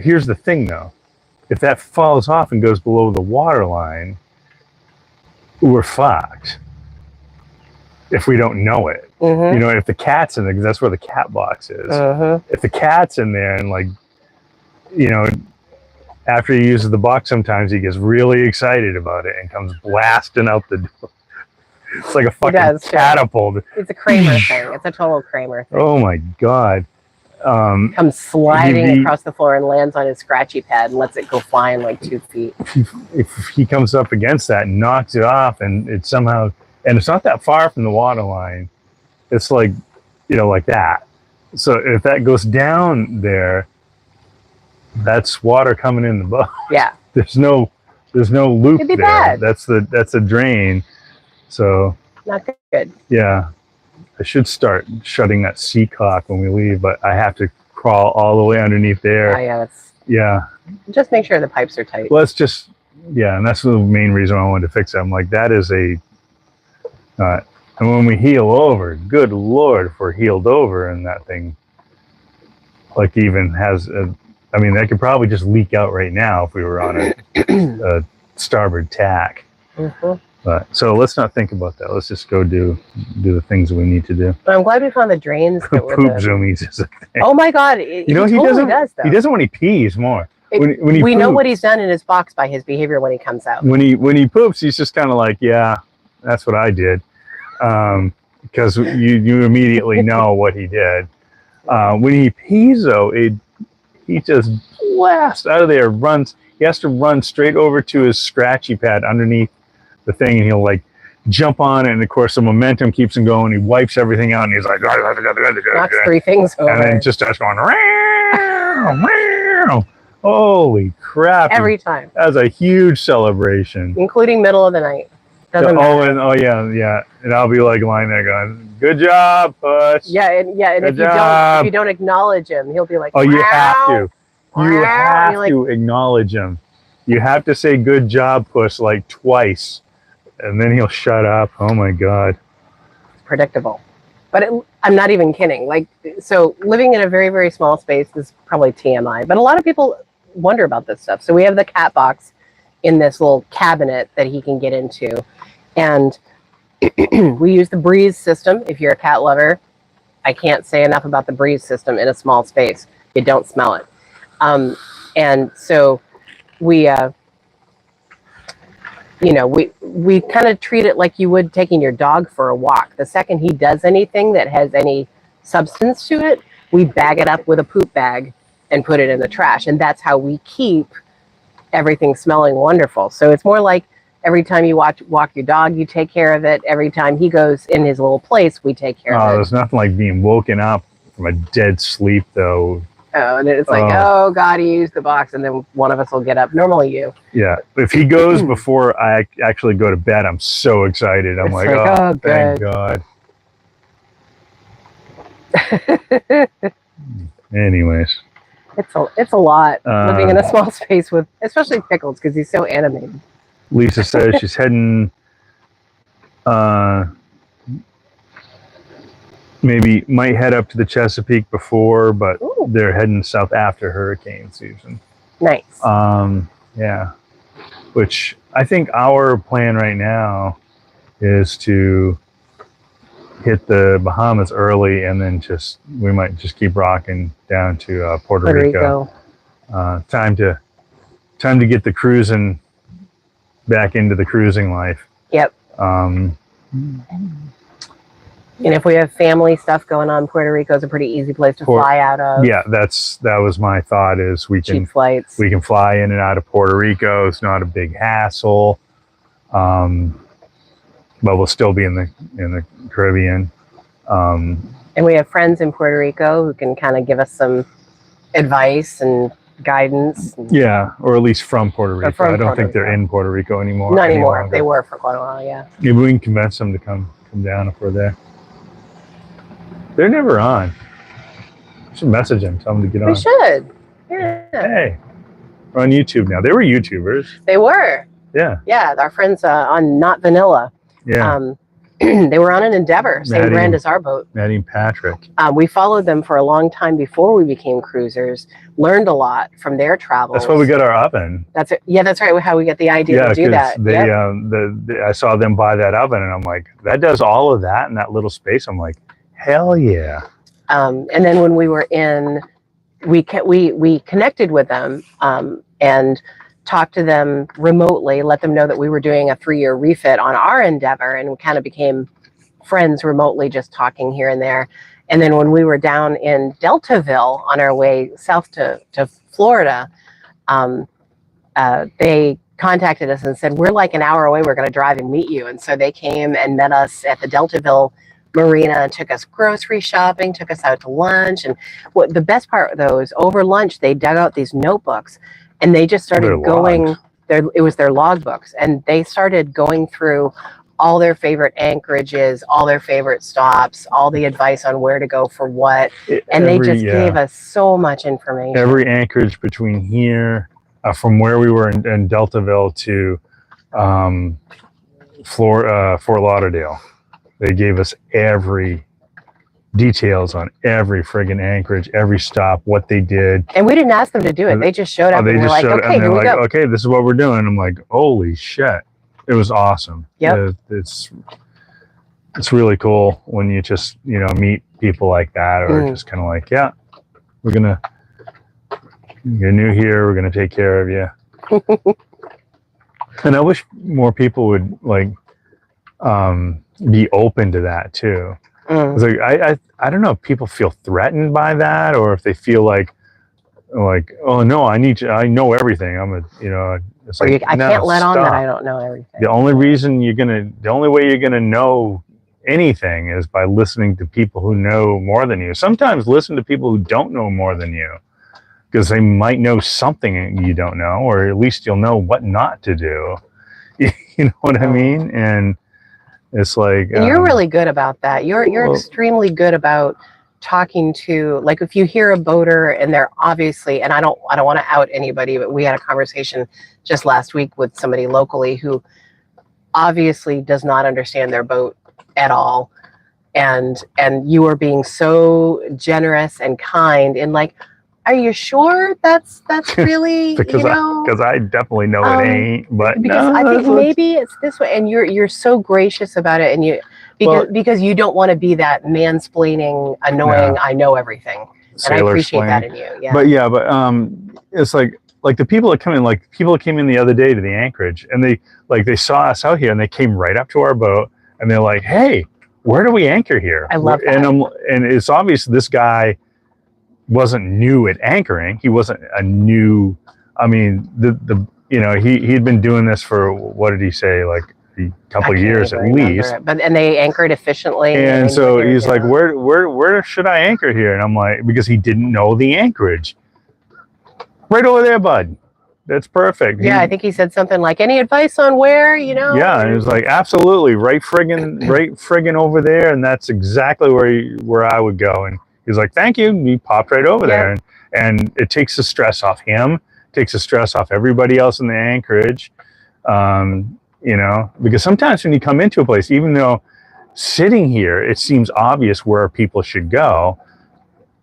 here's the thing though. If that falls off and goes below the water line, we're fucked. If we don't know it. Mm-hmm. You know, if the cat's in there, because that's where the cat box is. If the cat's in there and, like, you know, after he uses the box, sometimes he gets really excited about it and comes blasting out the door. It's like a fucking catapult. It's a Kramer thing. It's a total Kramer thing. Oh my God. Comes sliding across the floor and lands on his scratchy pad and lets it go flying like 2 feet. If he comes up against that and knocks it off, and it's somehow, and it's not that far from the water line, it's like, you know, like that. So if that goes down there, that's water coming in the boat. Yeah. There's no loop It'd be there. bad. That's a drain. So not good. Yeah. I should start shutting that seacock when we leave, but I have to crawl all the way underneath there. Oh, yeah. Just make sure the pipes are tight. Well, and that's the main reason I wanted to fix it. I'm like, that is and when we heal over, good Lord, if we're healed over and that thing, like, even has that could probably just leak out right now if we were on a starboard tack. Mm-hmm. But so let's not think about that. Let's just go do the things that we need to do. But I'm glad we found the drains that were poop zoomies is a thing. Oh my God! He totally does, though. He doesn't when he pees more. When he we poops, know what he's done in his box by his behavior when he comes out. When he poops, he's just kind of like, yeah, that's what I did, because you immediately know what he did. When he pees, though, he just blasts out of there. He has to run straight over to his scratchy pad underneath the thing, and he'll, like, jump on it, and of course the momentum keeps him going. He wipes everything out, and he's like, knocks 3 things over, and then just starts going, holy crap! Every time. That's a huge celebration, including middle of the night. Doesn't matter. Yeah, and I'll be like lying there going, "Good job, puss." Yeah, and if you don't acknowledge him, he'll be like, "Oh, you have to. You have to acknowledge him. You have to say, 'Good job, puss,' like twice." And then he'll shut up. Oh my God. Predictable. But I'm not even kidding. Like, so living in a very, very small space is probably TMI. But a lot of people wonder about this stuff. So we have the cat box in this little cabinet that he can get into. And We use the Breeze system. If you're a cat lover, I can't say enough about the Breeze system in a small space. You don't smell it. And so we, we kind of treat it like you would taking your dog for a walk. The second he does anything that has any substance to it, we bag it up with a poop bag and put it in the trash. And that's how we keep everything smelling wonderful. So it's more like every time you walk your dog, you take care of it. Every time he goes in his little place, we take care of it. There's nothing like being woken up from a dead sleep, though. Oh, and it's like, oh God, he used the box, and then one of us will get up. Normally you. Yeah. If he goes before I actually go to bed, I'm so excited. I'm like, oh, thank God. Anyways. It's a lot living in a small space with, especially Pickles, because he's so animated. Lisa says she's heading, maybe might head up to the Chesapeake before, but they're heading south after hurricane season. Nice. Yeah. Which I think our plan right now is to hit the Bahamas early, and then we might just keep rocking down to Puerto Rico. Time to get the cruising back into the cruising life. Yep. And if we have family stuff going on, Puerto Rico is a pretty easy place to fly out of. Yeah, that was my thought. Is we cheap flights. We can fly in and out of Puerto Rico. It's not a big hassle. But we'll still be in the Caribbean. And we have friends in Puerto Rico who can kind of give us some advice and guidance. Yeah, or at least from Puerto Rico. I don't think they're in Puerto Rico anymore. Not anymore. They were for quite a while, yeah. Maybe we can convince them to come down if we're there. They're never on. We should message them, tell them to get on. We should. Yeah. Hey, we're on YouTube now. They were YouTubers. They were. Yeah. Yeah, our friends on Not Vanilla. Yeah. They were on an Endeavor, same brand as our boat. Maddie and Patrick. We followed them for a long time before we became cruisers. Learned a lot from their travels. That's why we got our oven. That's it. Yeah, that's right. How we get the idea to do that. I saw them buy that oven, and I'm like, that does all of that in that little space. I'm like, hell yeah. And then when we were in, we connected with them and talked to them remotely, let them know that we were doing a 3-year refit on our Endeavor, and we kind of became friends remotely, just talking here and there. And then when we were down in Deltaville on our way south to Florida, they contacted us and said, we're like an hour away, we're going to drive and meet you. And so they came and met us at the Deltaville Marina and took us grocery shopping, took us out to lunch. And what the best part, though, is over lunch, they dug out these notebooks and they just started going, it was their logbooks, and they started going through all their favorite anchorages, all their favorite stops, all the advice on where to go for what. And they just gave us so much information. Every anchorage between here, from where we were in Deltaville to Fort Lauderdale. They gave us every details on every friggin' anchorage, every stop, what they did. And we didn't ask them to do it. They just showed up and we're like, okay, here we go. Okay, this is what we're doing. I'm like, holy shit. It was awesome. Yep. It's really cool when you just, meet people like that, or just kind of like, yeah, you're new here. We're going to take care of you. And I wish more people would be open to that too. It's like, I don't know if people feel threatened by that, or if they feel like, oh no, I know everything. It's like, I can't let on that I don't know everything. The only way you're gonna know anything is by listening to people who know more than you. Sometimes listen to people who don't know more than you, because they might know something you don't know, or at least you'll know what not to do. You know what I mean? And it's like, and you're really good about that. You're extremely good about talking to, like, if you hear a boater and they're obviously, and I don't want to out anybody, but we had a conversation just last week with somebody locally who obviously does not understand their boat at all. And you are being so generous and kind, and like, are you sure that's really, because I definitely know it ain't. But because no, I think maybe it's this way, and you're so gracious about it, and because you don't want to be that mansplaining, annoying. Yeah. I know everything, and I appreciate that in you. Yeah. But it's like the people that come in, like people that came in the other day to the anchorage, and they saw us out here, and they came right up to our boat, and they're like, "Hey, where do we anchor here?" I love that. And it's obvious this guy wasn't new at anchoring. He wasn't a new. I mean, he'd been doing this for, what did he say, like a couple of years at least. And they anchored efficiently. And so he's like, where should I anchor here? And I'm like, because he didn't know the anchorage. Right over there, bud. That's perfect. Yeah, I think he said something like, "Any advice on where?" Yeah, and he was like, "Absolutely, right friggin' over there," and that's exactly where I would go. And he was like, "Thank you." And he popped right over there, and it takes the stress off him, takes the stress off everybody else in the anchorage. Because sometimes when you come into a place, even though sitting here, it seems obvious where people should go.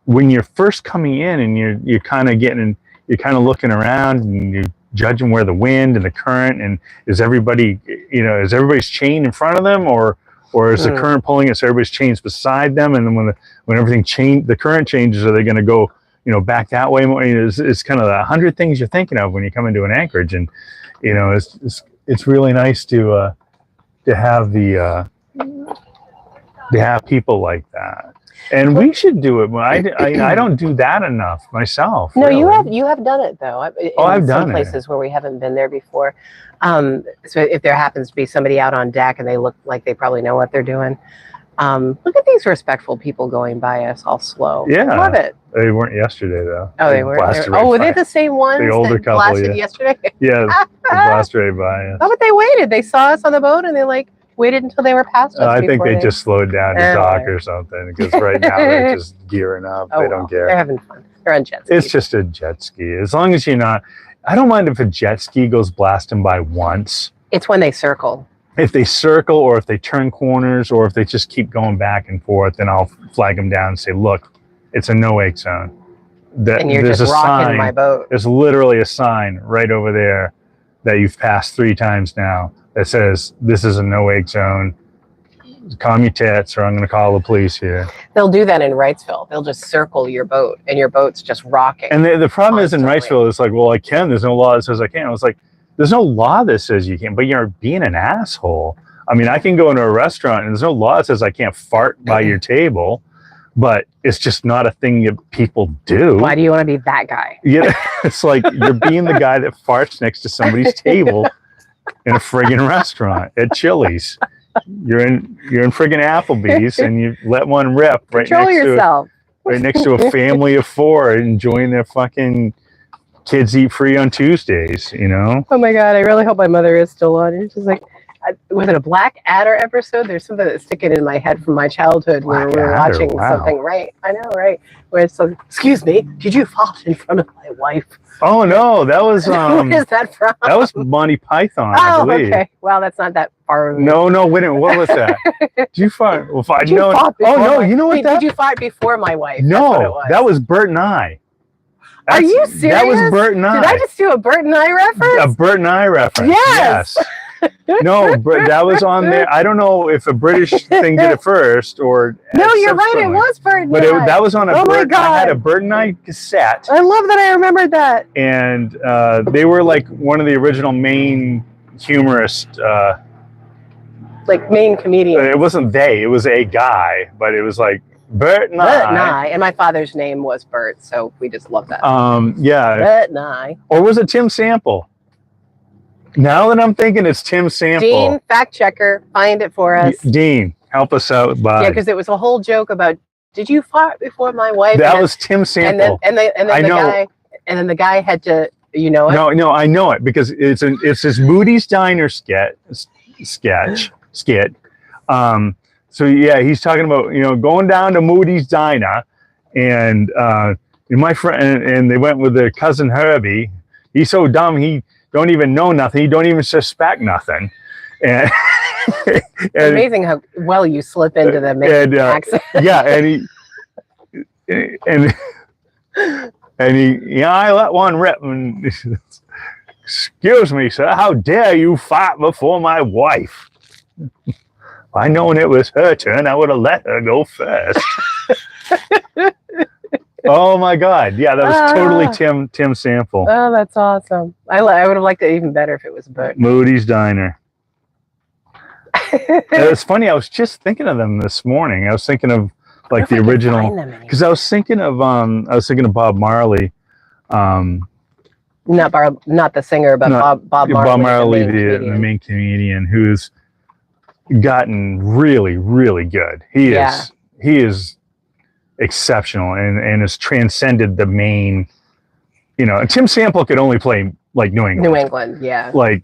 When you're first coming in and you're kind of looking around and you're judging where the wind and the current, and is everybody's chain in front of them, or is the current pulling it so everybody's chain's beside them, and then when everything the current changes, are they going to go back that way more? It's kind of 100 things you're thinking of when you come into an anchorage, and it's really nice to have people like that. And we should do it. I don't do that enough myself. No, really. you have done it though. I've done places where we haven't been there before. So if there happens to be somebody out on deck and they look like they probably know what they're doing, look at these respectful people going by us all slow. Yeah, I love it. They weren't yesterday though. Oh, they weren't. Were they the same ones? The older couple, blasted yesterday. Yeah, they blasted right by us. Oh, but they waited. They saw us on the boat and they waited until they were past us. I think they just slowed down to talk or something, because right now they're just gearing up. They don't care. They're having fun. They're on jet ski. It's just a jet ski. As long as you're not, I don't mind if a jet ski goes blasting by once. It's when they circle. If they circle, or if they turn corners, or if they just keep going back and forth, then I'll flag them down and say, "Look, it's a no-wake zone." And you're just rocking my boat. There's literally a sign right over there that you've passed 3 times now that says, "This is a no-wake zone. Calm your tits, or I'm going to call the police here." They'll do that in Wrightsville. They'll just circle your boat, and your boat's just rocking. And the problem is in Wrightsville, it's like, well, I can. There's no law that says I can't. I was like, there's no law that says you can't, but you're being an asshole. I mean, I can go into a restaurant, and there's no law that says I can't fart by your table, but it's just not a thing that people do. Why do you want to be that guy? Yeah, it's like you're being the guy that farts next to somebody's table in a friggin' restaurant at Chili's. You're in friggin' Applebee's, and you let one rip right next to a family of 4 enjoying their fucking kids eat free on Tuesdays. Oh my God! I really hope my mother is still on. It's just like, was it a Black Adder episode? There's something that's sticking in my head from my childhood where we were watching something. Right? I know, right? Where it's like, "Excuse me, did you fart in front of my wife?" Oh no, that was Where is that from? That was Monty Python. I believe. Okay. Well, that's not that far. No, wait a minute. What was that? Did you fart? Well, Did you fart before you know what? Did you fart before my wife? No, that was Bert and I. Are you serious? That was Bert and I. Did I just do a Bert and I reference? A Bert and I reference. Yes. No, but that was on there. I don't know if a British thing did it first or. No, you're right. It was Bert and I. But that was on a. Oh my God. I had a Bert and I cassette. I love that I remembered that. And they were like one of the original main humorists. Like main comedians. It wasn't they. It was a guy, but it was like. Bert and I. And my father's name was Bert, so we just love that. Yeah. Bert and I. Or was it Tim Sample? Now that I'm thinking, it's Tim Sample. Dean, fact checker, find it for us. Dean, help us out, bud. Yeah, because it was a whole joke about, did you fart before my wife? That was Tim Sample. And then the guy had to, you know it? No, I know it because it's his Moody's Diner skit. So yeah, he's talking about going down to Moody's Diner, and my friend and they went with their cousin Herbie. He's so dumb he don't even know nothing. He don't even suspect nothing. And, amazing how well you slip into the Maine accent. Yeah, and And I let one rip. And excuse me, sir, how dare you fight before my wife? If I known it was her turn, I would have let her go first. Oh my God! Yeah, that was totally Tim Sample. Oh, that's awesome. I would have liked it even better if it was a book. Moody's Diner. It's funny. I was just thinking of them this morning. I was thinking of like the original, because I was thinking of Bob Marley. Not the singer, but Bob Marley. Bob Marley, the main comedian, who's gotten really, really good. He is exceptional and has transcended the main. You know, Tim Sample could only play like New England. New England, yeah. Like,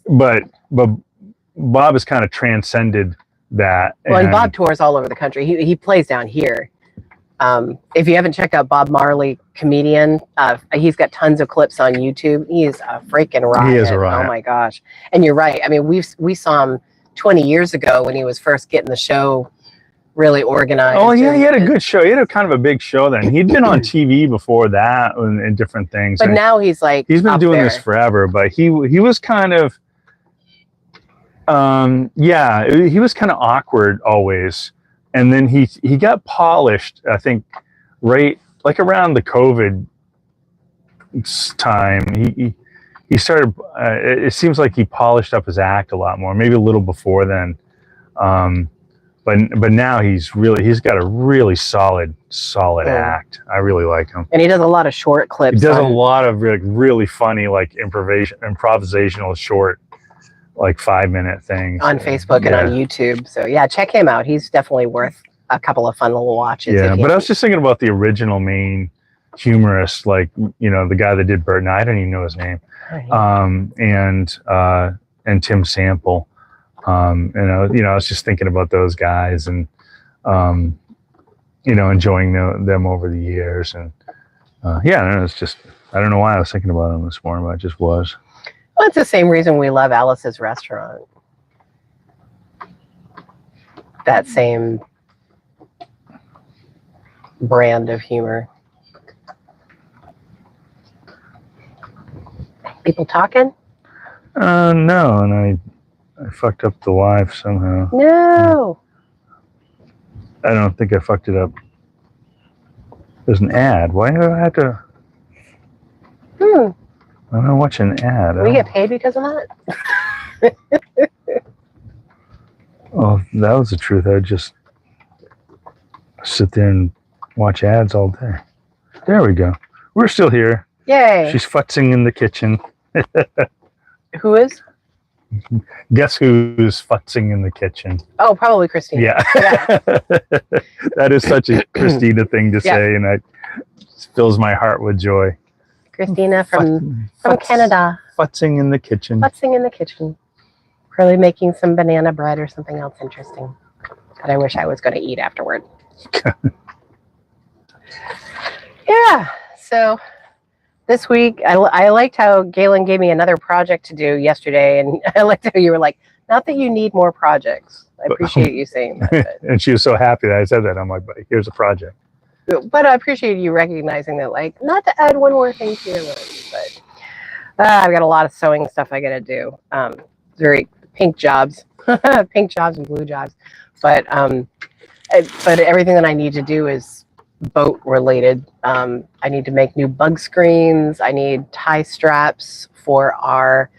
but Bob has kind of transcended that. Well, and Bob tours all over the country. He plays down here. If you haven't checked out Bob Marley, comedian, he's got tons of clips on YouTube. He is a freaking riot. He is a riot. Oh my gosh! And you're right. I mean, we saw him 20 years ago when he was first getting the show really organized. Oh yeah, he had a good show. He had a kind of a big show then. He'd been on TV before that and different things. But now he's like he's been doing this forever. But he was kind of he was kind of awkward always. And then he got polished, I think, right like around the COVID time. He started. It seems like he polished up his act a lot more. Maybe a little before then, but now he's got a really solid act. I really like him. And he does a lot of short clips. He does a lot of really funny like improvisational short, like 5-minute things on Facebook and on YouTube. So yeah, check him out. He's definitely worth a couple of fun little watches. Yeah, but I was just thinking about the original main humorist, like, you know, the guy that did Bert, and I don't even know his name. And Tim Sample. And I was just thinking about those guys and enjoying them over the years. And it's just, I don't know why I was thinking about them this morning, but I just was. Well, it's the same reason we love Alice's Restaurant. That same brand of humor. People talking? No, and I fucked up the live somehow. No. I don't think I fucked it up. There's an ad. Why do I have to? I'm gonna watch an ad. We get paid because of that? Oh, that was the truth. I'd just sit there and watch ads all day. There we go. We're still here. Yay. She's futzing in the kitchen. Who is? Guess who's futzing in the kitchen? Oh, probably Christina. Yeah. That is such a Christina thing to say, and it fills my heart with joy. Christina from Canada. Futzing in the kitchen. Futzing in the kitchen. Probably making some banana bread or something else interesting that I wish I was going to eat afterward. Yeah. So this week, I liked how Galen gave me another project to do yesterday, and I liked how you were like, not that you need more projects. I appreciate you saying that. And she was so happy that I said that. I'm like, but here's a project. But I appreciate you recognizing that, like, not to add one more thing to your list, but I've got a lot of sewing stuff I got to do. Very pink jobs, pink jobs and blue jobs. But everything that I need to do is boat related. I need to make new bug screens. I need tie straps for our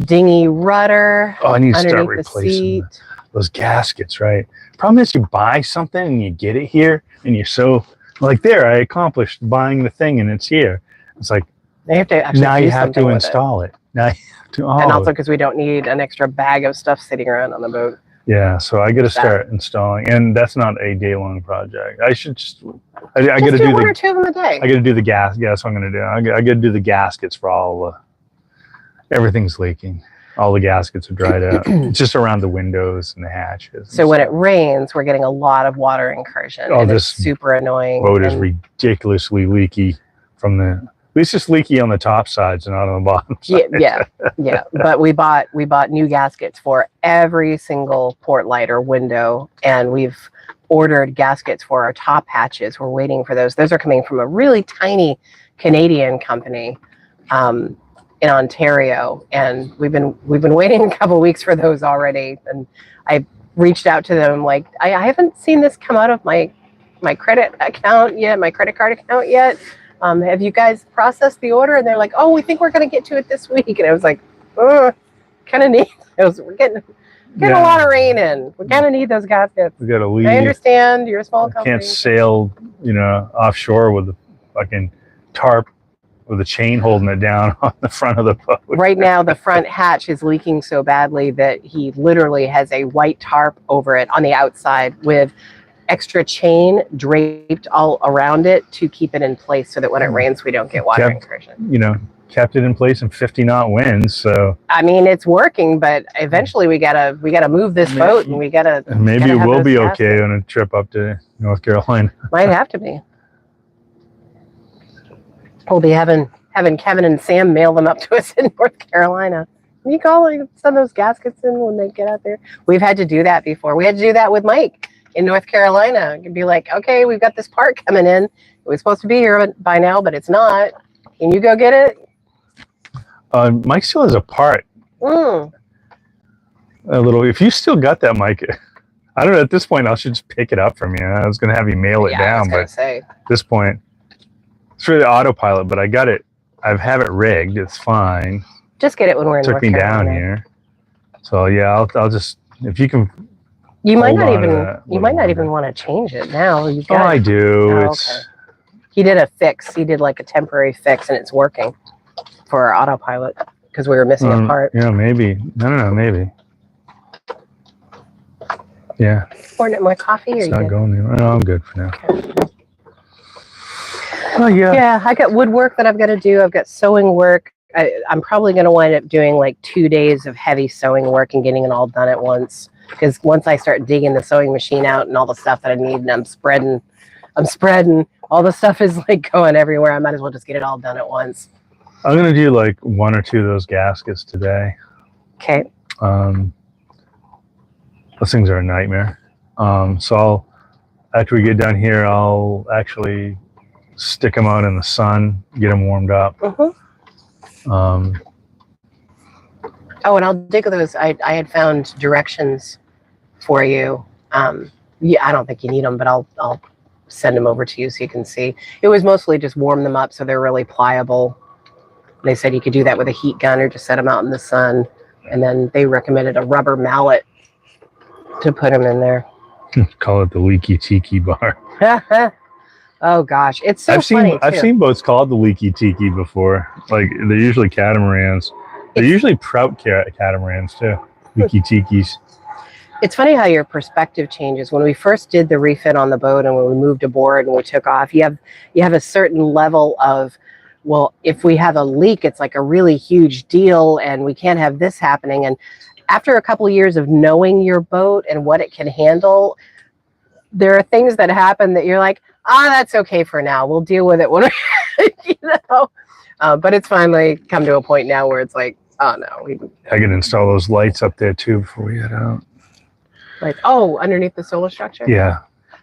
dinghy rudder. Oh, I need to start replacing those gaskets, right? Problem is, you buy something and you get it here, and you're so like, there, I accomplished buying the thing, and it's here. It's like, they have to actually now you have to install it. Now you have to, and also because we don't need an extra bag of stuff sitting around on the boat. Yeah, so I got to start installing, and that's not a day-long project. I should I got to do one or two of them a day. I got to do the gas. Yeah, that's what I'm going to do. I got to do the gaskets for all everything's leaking. All the gaskets are dried out. It's just around the windows and the hatches. So when it rains, we're getting a lot of water incursion. Oh, and it's super annoying. Boat is ridiculously leaky from least it's leaky on the top sides and not on the bottom side. Yeah. But we bought new gaskets for every single port light or window, and we've ordered gaskets for our top hatches. We're waiting for those. Those are coming from a really tiny Canadian company in Ontario, and we've been waiting a couple weeks for those already. And I reached out to them like, I haven't seen this come out of my credit account yet, my credit card account yet. Have you guys processed the order? And they're like, oh, we think we're going to get to it this week. And I was like, kind of neat. We're getting a lot of rain in. We kind of need those gaskets. We got to leave. I understand you're a small company. Can't sail, offshore with a fucking tarp with a chain holding it down on the front of the boat. Right now, the front hatch is leaking so badly that he literally has a white tarp over it on the outside with extra chain draped all around it to keep it in place so that when it rains, we don't get water incursion. Kept it in place in 50-knot winds. So I mean, it's working, but eventually we gotta move this boat, and we gotta. Maybe it will be okay on a trip up to North Carolina. Might have to be. We'll be having Kevin and Sam mail them up to us in North Carolina. Can you send those gaskets in when they get out there? We've had to do that before. We had to do that with Mike in North Carolina. It could be like, okay, we've got this part coming in. It was supposed to be here by now, but it's not. Can you go get it? Mike still has a part. A little. If you still got that, Mike, I don't know. At this point, I should just pick it up from you. I was going to have you mail it down, but at this point, it's for the autopilot. But I got it. I have it rigged. It's fine. Just get it when we're in North Carolina. Took me down here. So yeah, I'll just, if you can. You might not even want to change it now. I do. Okay. He did a fix. He did like a temporary fix, and it's working for our autopilot because we were missing a part. Yeah, maybe. I don't know. Maybe. Yeah. More coffee? It's not going anywhere. No, I'm good for now. Okay. Oh yeah. Yeah, I got woodwork that I've got to do. I've got sewing work. I'm probably going to wind up doing like 2 days of heavy sewing work and getting it all done at once. Because once I start digging the sewing machine out and all the stuff that I need, and I'm spreading, all the stuff is like going everywhere. I might as well just get it all done at once. I'm gonna do like 1 or 2 of those gaskets today. Okay. Those things are a nightmare. So after we get done here, I'll actually stick them out in the sun, get them warmed up. Oh, and I'll dig those. I had found directions for you. Yeah, I don't think you need them, but I'll send them over to you so you can see. It was mostly just warm them up so they're really pliable. They said you could do that with a heat gun or just set them out in the sun. And then they recommended a rubber mallet to put them in there. Call it the Leaky Tiki bar. Oh gosh, it's so funny. I've seen boats called the Leaky Tiki before. Like they're usually catamarans. They're usually trout catamarans too. Leaky Tikis. It's funny how your perspective changes. When we first did the refit on the boat and when we moved aboard and we took off, you have a certain level of, well, if we have a leak, it's like a really huge deal and we can't have this happening. And after a couple of years of knowing your boat and what it can handle, there are things that happen that you're like, that's okay for now. We'll deal with it when but it's finally come to a point now where it's like, oh no. I can install those lights up there too before we head out. Like, underneath the solar structure? Yeah.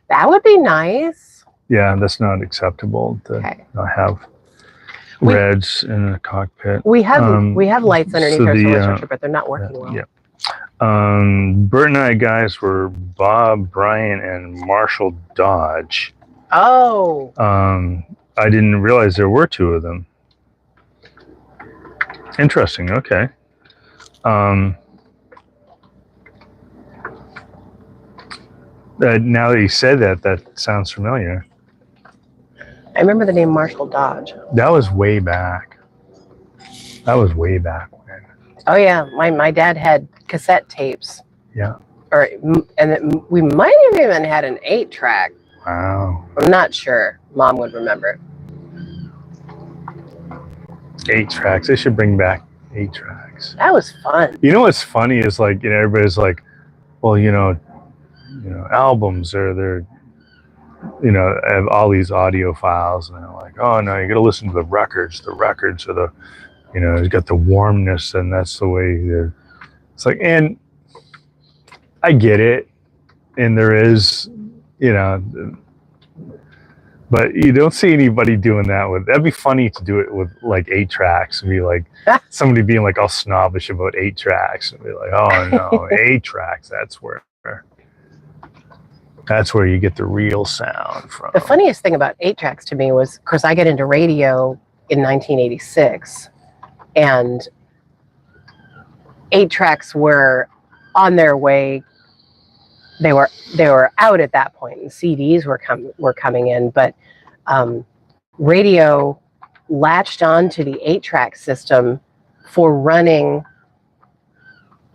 That would be nice. Yeah, that's not acceptable to not have reds in the cockpit. We have lights underneath our solar structure, but they're not working well. Yeah. Bert and I guys were Bob, Brian, and Marshall Dodge. Oh. I didn't realize there were 2 of them. Interesting. Okay. Now that you said that, that sounds familiar. I remember the name Marshall Dodge. That was way back. When. Oh yeah, my dad had cassette tapes. Yeah. We might have even had an 8-track. Wow. I'm not sure. Mom would remember. 8 tracks. They should bring back 8 tracks. That was fun. You know what's funny is like, everybody's like, well, albums are you know, have all these audio files, and they're like, oh no, you got to listen to the records. The records are the, you know, it's got the warmness, and that's the way they're. It's like, and I get it, and there is, you know, but you don't see anybody doing that with. That'd be funny to do it with like 8-tracks and be like somebody being like all snobbish about 8-tracks and be like, oh no, 8-tracks. That's where you get the real sound from. The funniest thing about 8-tracks to me was, of course, I get into radio in 1986, and 8-tracks were on their way. They were out at that point, and CDs were coming in, but radio latched onto the 8-track system for running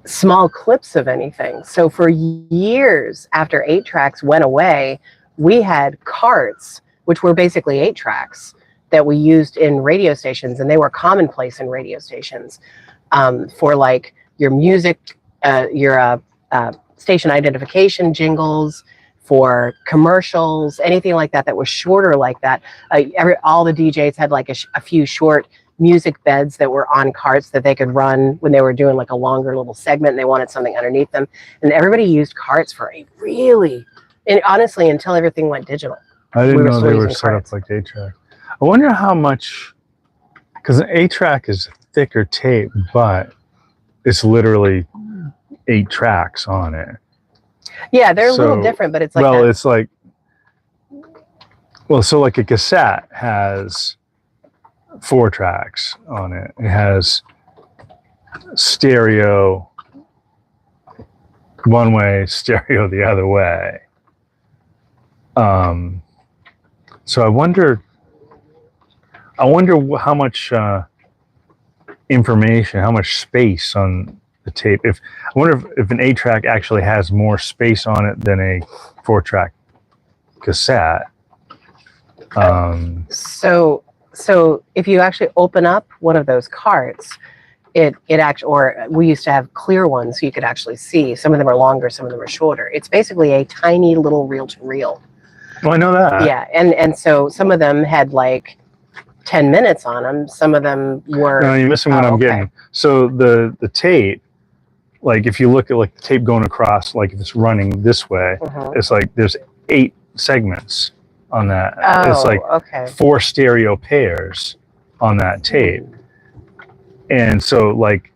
small clips of anything. So for years after 8-tracks went away, we had carts, which were basically 8-tracks that we used in radio stations, and they were commonplace in radio stations for like your music, your station identification jingles, for commercials, anything like that was shorter like that. All the DJs had like a few short music beds that were on carts that they could run when they were doing like a longer little segment and they wanted something underneath them. And everybody used carts for and honestly, until everything went digital. I didn't know they were set up like 8-track. I wonder how much, because an 8-track is thicker tape, but it's literally 8 tracks on it. Yeah, they're a little different, but it's like it's like, so like a cassette has 4 tracks on it. It has stereo one way, stereo the other way. So I wonder how much information, how much space on the tape. I wonder if an 8-track actually has more space on it than a 4-track cassette. So if you actually open up one of those carts, it actually, or we used to have clear ones so you could actually see. Some of them are longer, some of them are shorter. It's basically a tiny little reel-to-reel. Well, I know that. Yeah, and so some of them had like 10 minutes on them. Some of them were. No, you're missing what I'm getting. So the tape, like if you look at like the tape going across, like if it's running this way, it's like there's 8 segments on that. It's like 4 stereo pairs on that tape. And so like,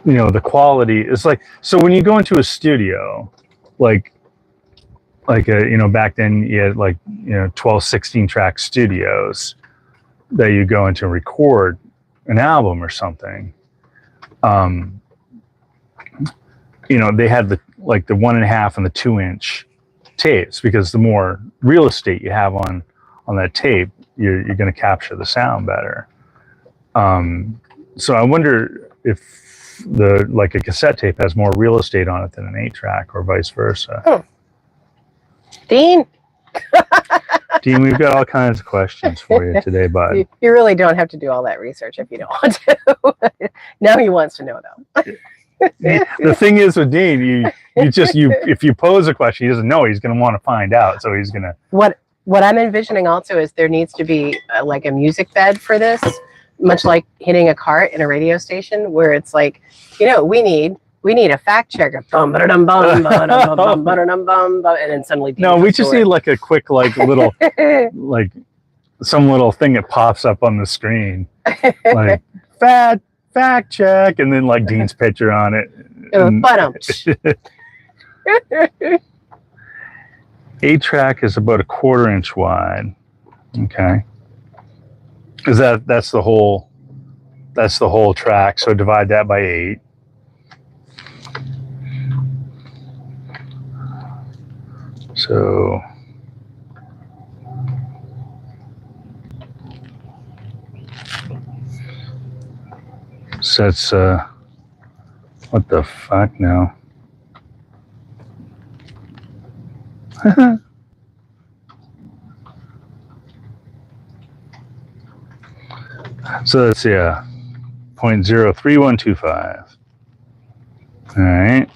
you know, the quality is like, so when you go into a studio, like you know, back then you had like, you know, 12, 16 track studios that you go into and record an album or something. You know, they had the 1.5 and the 2-inch tapes, because the more real estate you have on that tape, you're going to capture the sound better. So I wonder if a cassette tape has more real estate on it than an 8-track, or vice versa. Dean, we've got all kinds of questions for you today, bud. You really don't have to do all that research if you don't want to. Now he wants to know, though. The thing is with Dean, if you pose a question, he doesn't know. He's going to want to find out, so he's going to. What I'm envisioning also is there needs to be like a music bed for this, much like hitting a cart in a radio station, where it's like, you know, we need a fact checker, and then suddenly. No, we just need like a quick little some little thing that pops up on the screen, like fact check, and then like Dean's picture on it. 8-track is about 1/4 inch wide. Okay, because that's the whole track. So divide that by 8. So that's what the fuck now? So that's 0.03125. All right.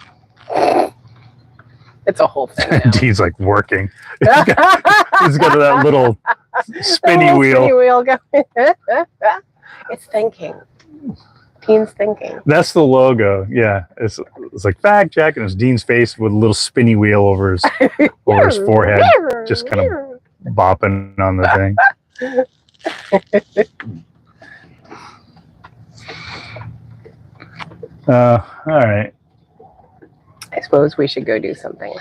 It's a whole thing now. Dean's like working. He's got that little spinny The little wheel. Spinny wheel going. It's thinking. Dean's thinking. That's the logo. Yeah, it's like fact check, and it's Dean's face with a little spinny wheel over his forehead, just kind of bopping on the thing. All right. I suppose we should go do something.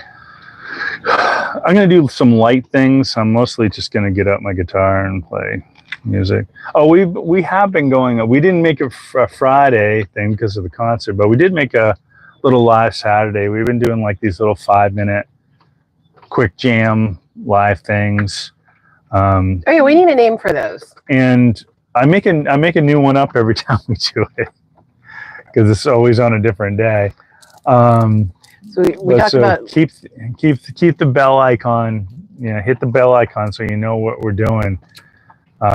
I'm gonna do some light things. I'm mostly just gonna get out my guitar and play music. Oh, we have been going. We didn't make a Friday thing because of the concert, but we did make a little live Saturday. We've been doing like these little 5-minute quick jam live things. Oh yeah, we need a name for those. And I make a new one up every time we do it because it's always on a different day. So we talked about keep the bell icon. You know, hit the bell icon so you know what we're doing.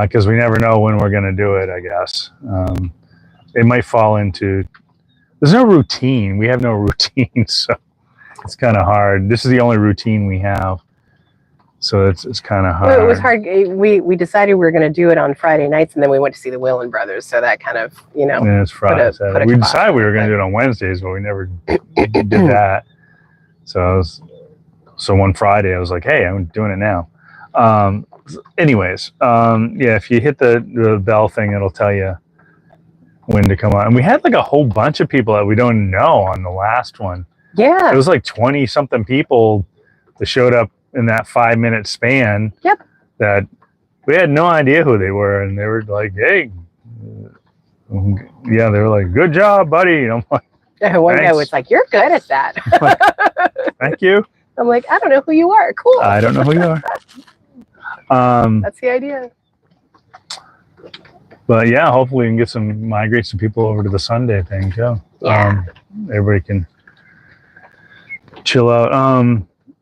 Because we never know when we're going to do it, I guess. It might fall into... There's no routine. We have no routine, so it's kind of hard. This is the only routine we have. So it's kind of hard. Well, it was hard. We decided we were going to do it on Friday nights, and then we went to see the Whalen Brothers. So that kind of, you know... Yeah, it's Friday. We decided we were going to do it on Wednesdays, but we never did that. So one Friday, I was like, hey, I'm doing it now. Anyways, yeah, if you hit the bell thing, it'll tell you when to come on. And we had like a whole bunch of people that we don't know on the last one. Yeah. It was like 20 something people that showed up in that 5-minute span. Yep. That we had no idea who they were. And they were like, hey, yeah, they were like, good job, buddy. And I'm like, one guy was like, you're good at that. Like, thank you. I'm like, I don't know who you are. Cool. I don't know who you are. That's the idea. But yeah, hopefully we can migrate some people over to the Sunday thing too. Yeah. Everybody can chill out.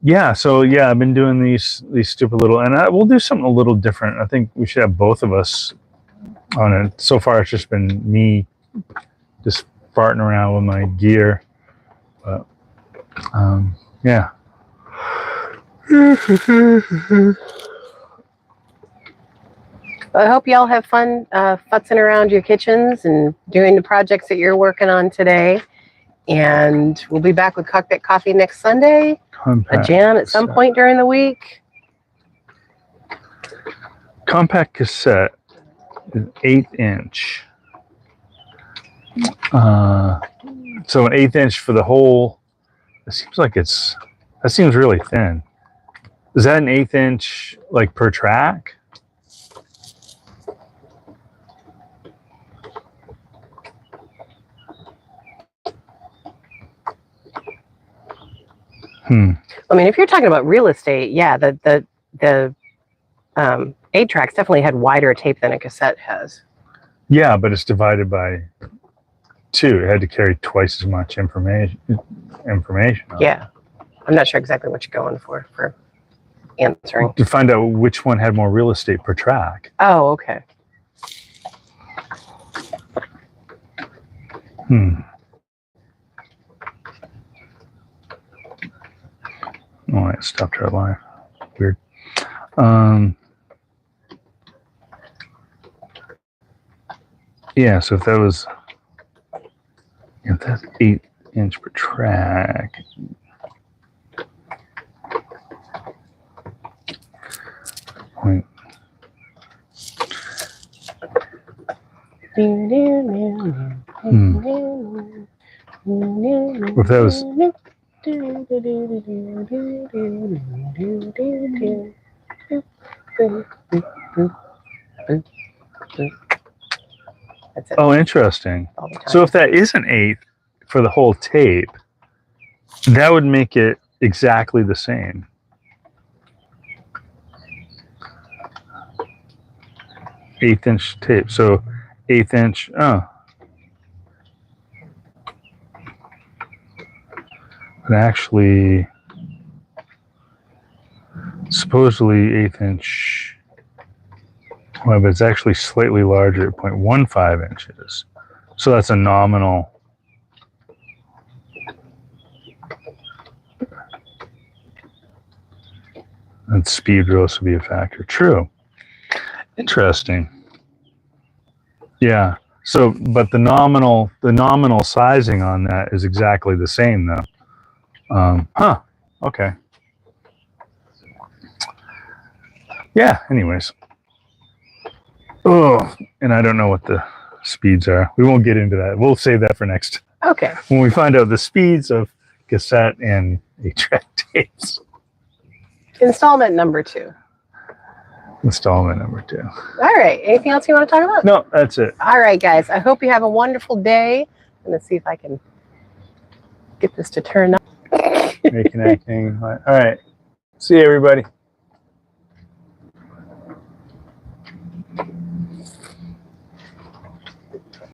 Yeah, so yeah, I've been doing these stupid little, and we'll do something a little different. I think we should have both of us on it. So far, it's just been me just farting around with my gear. But yeah. I hope y'all have fun futzing around your kitchens and doing the projects that you're working on today. And we'll be back with Cockpit Coffee next Sunday. A jam at some point during the week. Compact cassette is 1/8 inch. So an 1/8 inch for the whole. It seems like that seems really thin. Is that an 1/8 inch like per track? I mean, if you're talking about real estate, yeah, the 8-tracks definitely had wider tape than a cassette has. Yeah, but it's divided by 2. It had to carry twice as much information. Yeah, I'm not sure exactly what you're going for answering. To find out which one had more real estate per track. Oh, okay. Oh, it stopped our live. Weird. Yeah, so if that's 1/8 inch per track. Point. If that was That's it. Oh, interesting. All the time. So if that is an 1/8 for the whole tape, that would make it exactly the same. Eighth inch tape. So 1/8 inch. Oh. But actually, supposedly 1/8 inch. Well, but it's actually slightly larger at 0.15 inches. So that's a nominal. And speed would also be a factor. True. Interesting. Yeah. So, but the nominal sizing on that is exactly the same, though. Okay. Yeah. Anyways. Oh, and I don't know what the speeds are. We won't get into that. We'll save that for next. Okay. When we find out the speeds of cassette and 8-track tapes. Installment number 2. Installment number 2. All right. Anything else you want to talk about? No, that's it. All right, guys. I hope you have a wonderful day. I'm going to see if I can get this to turn up. Reconnecting. All right. See you, everybody.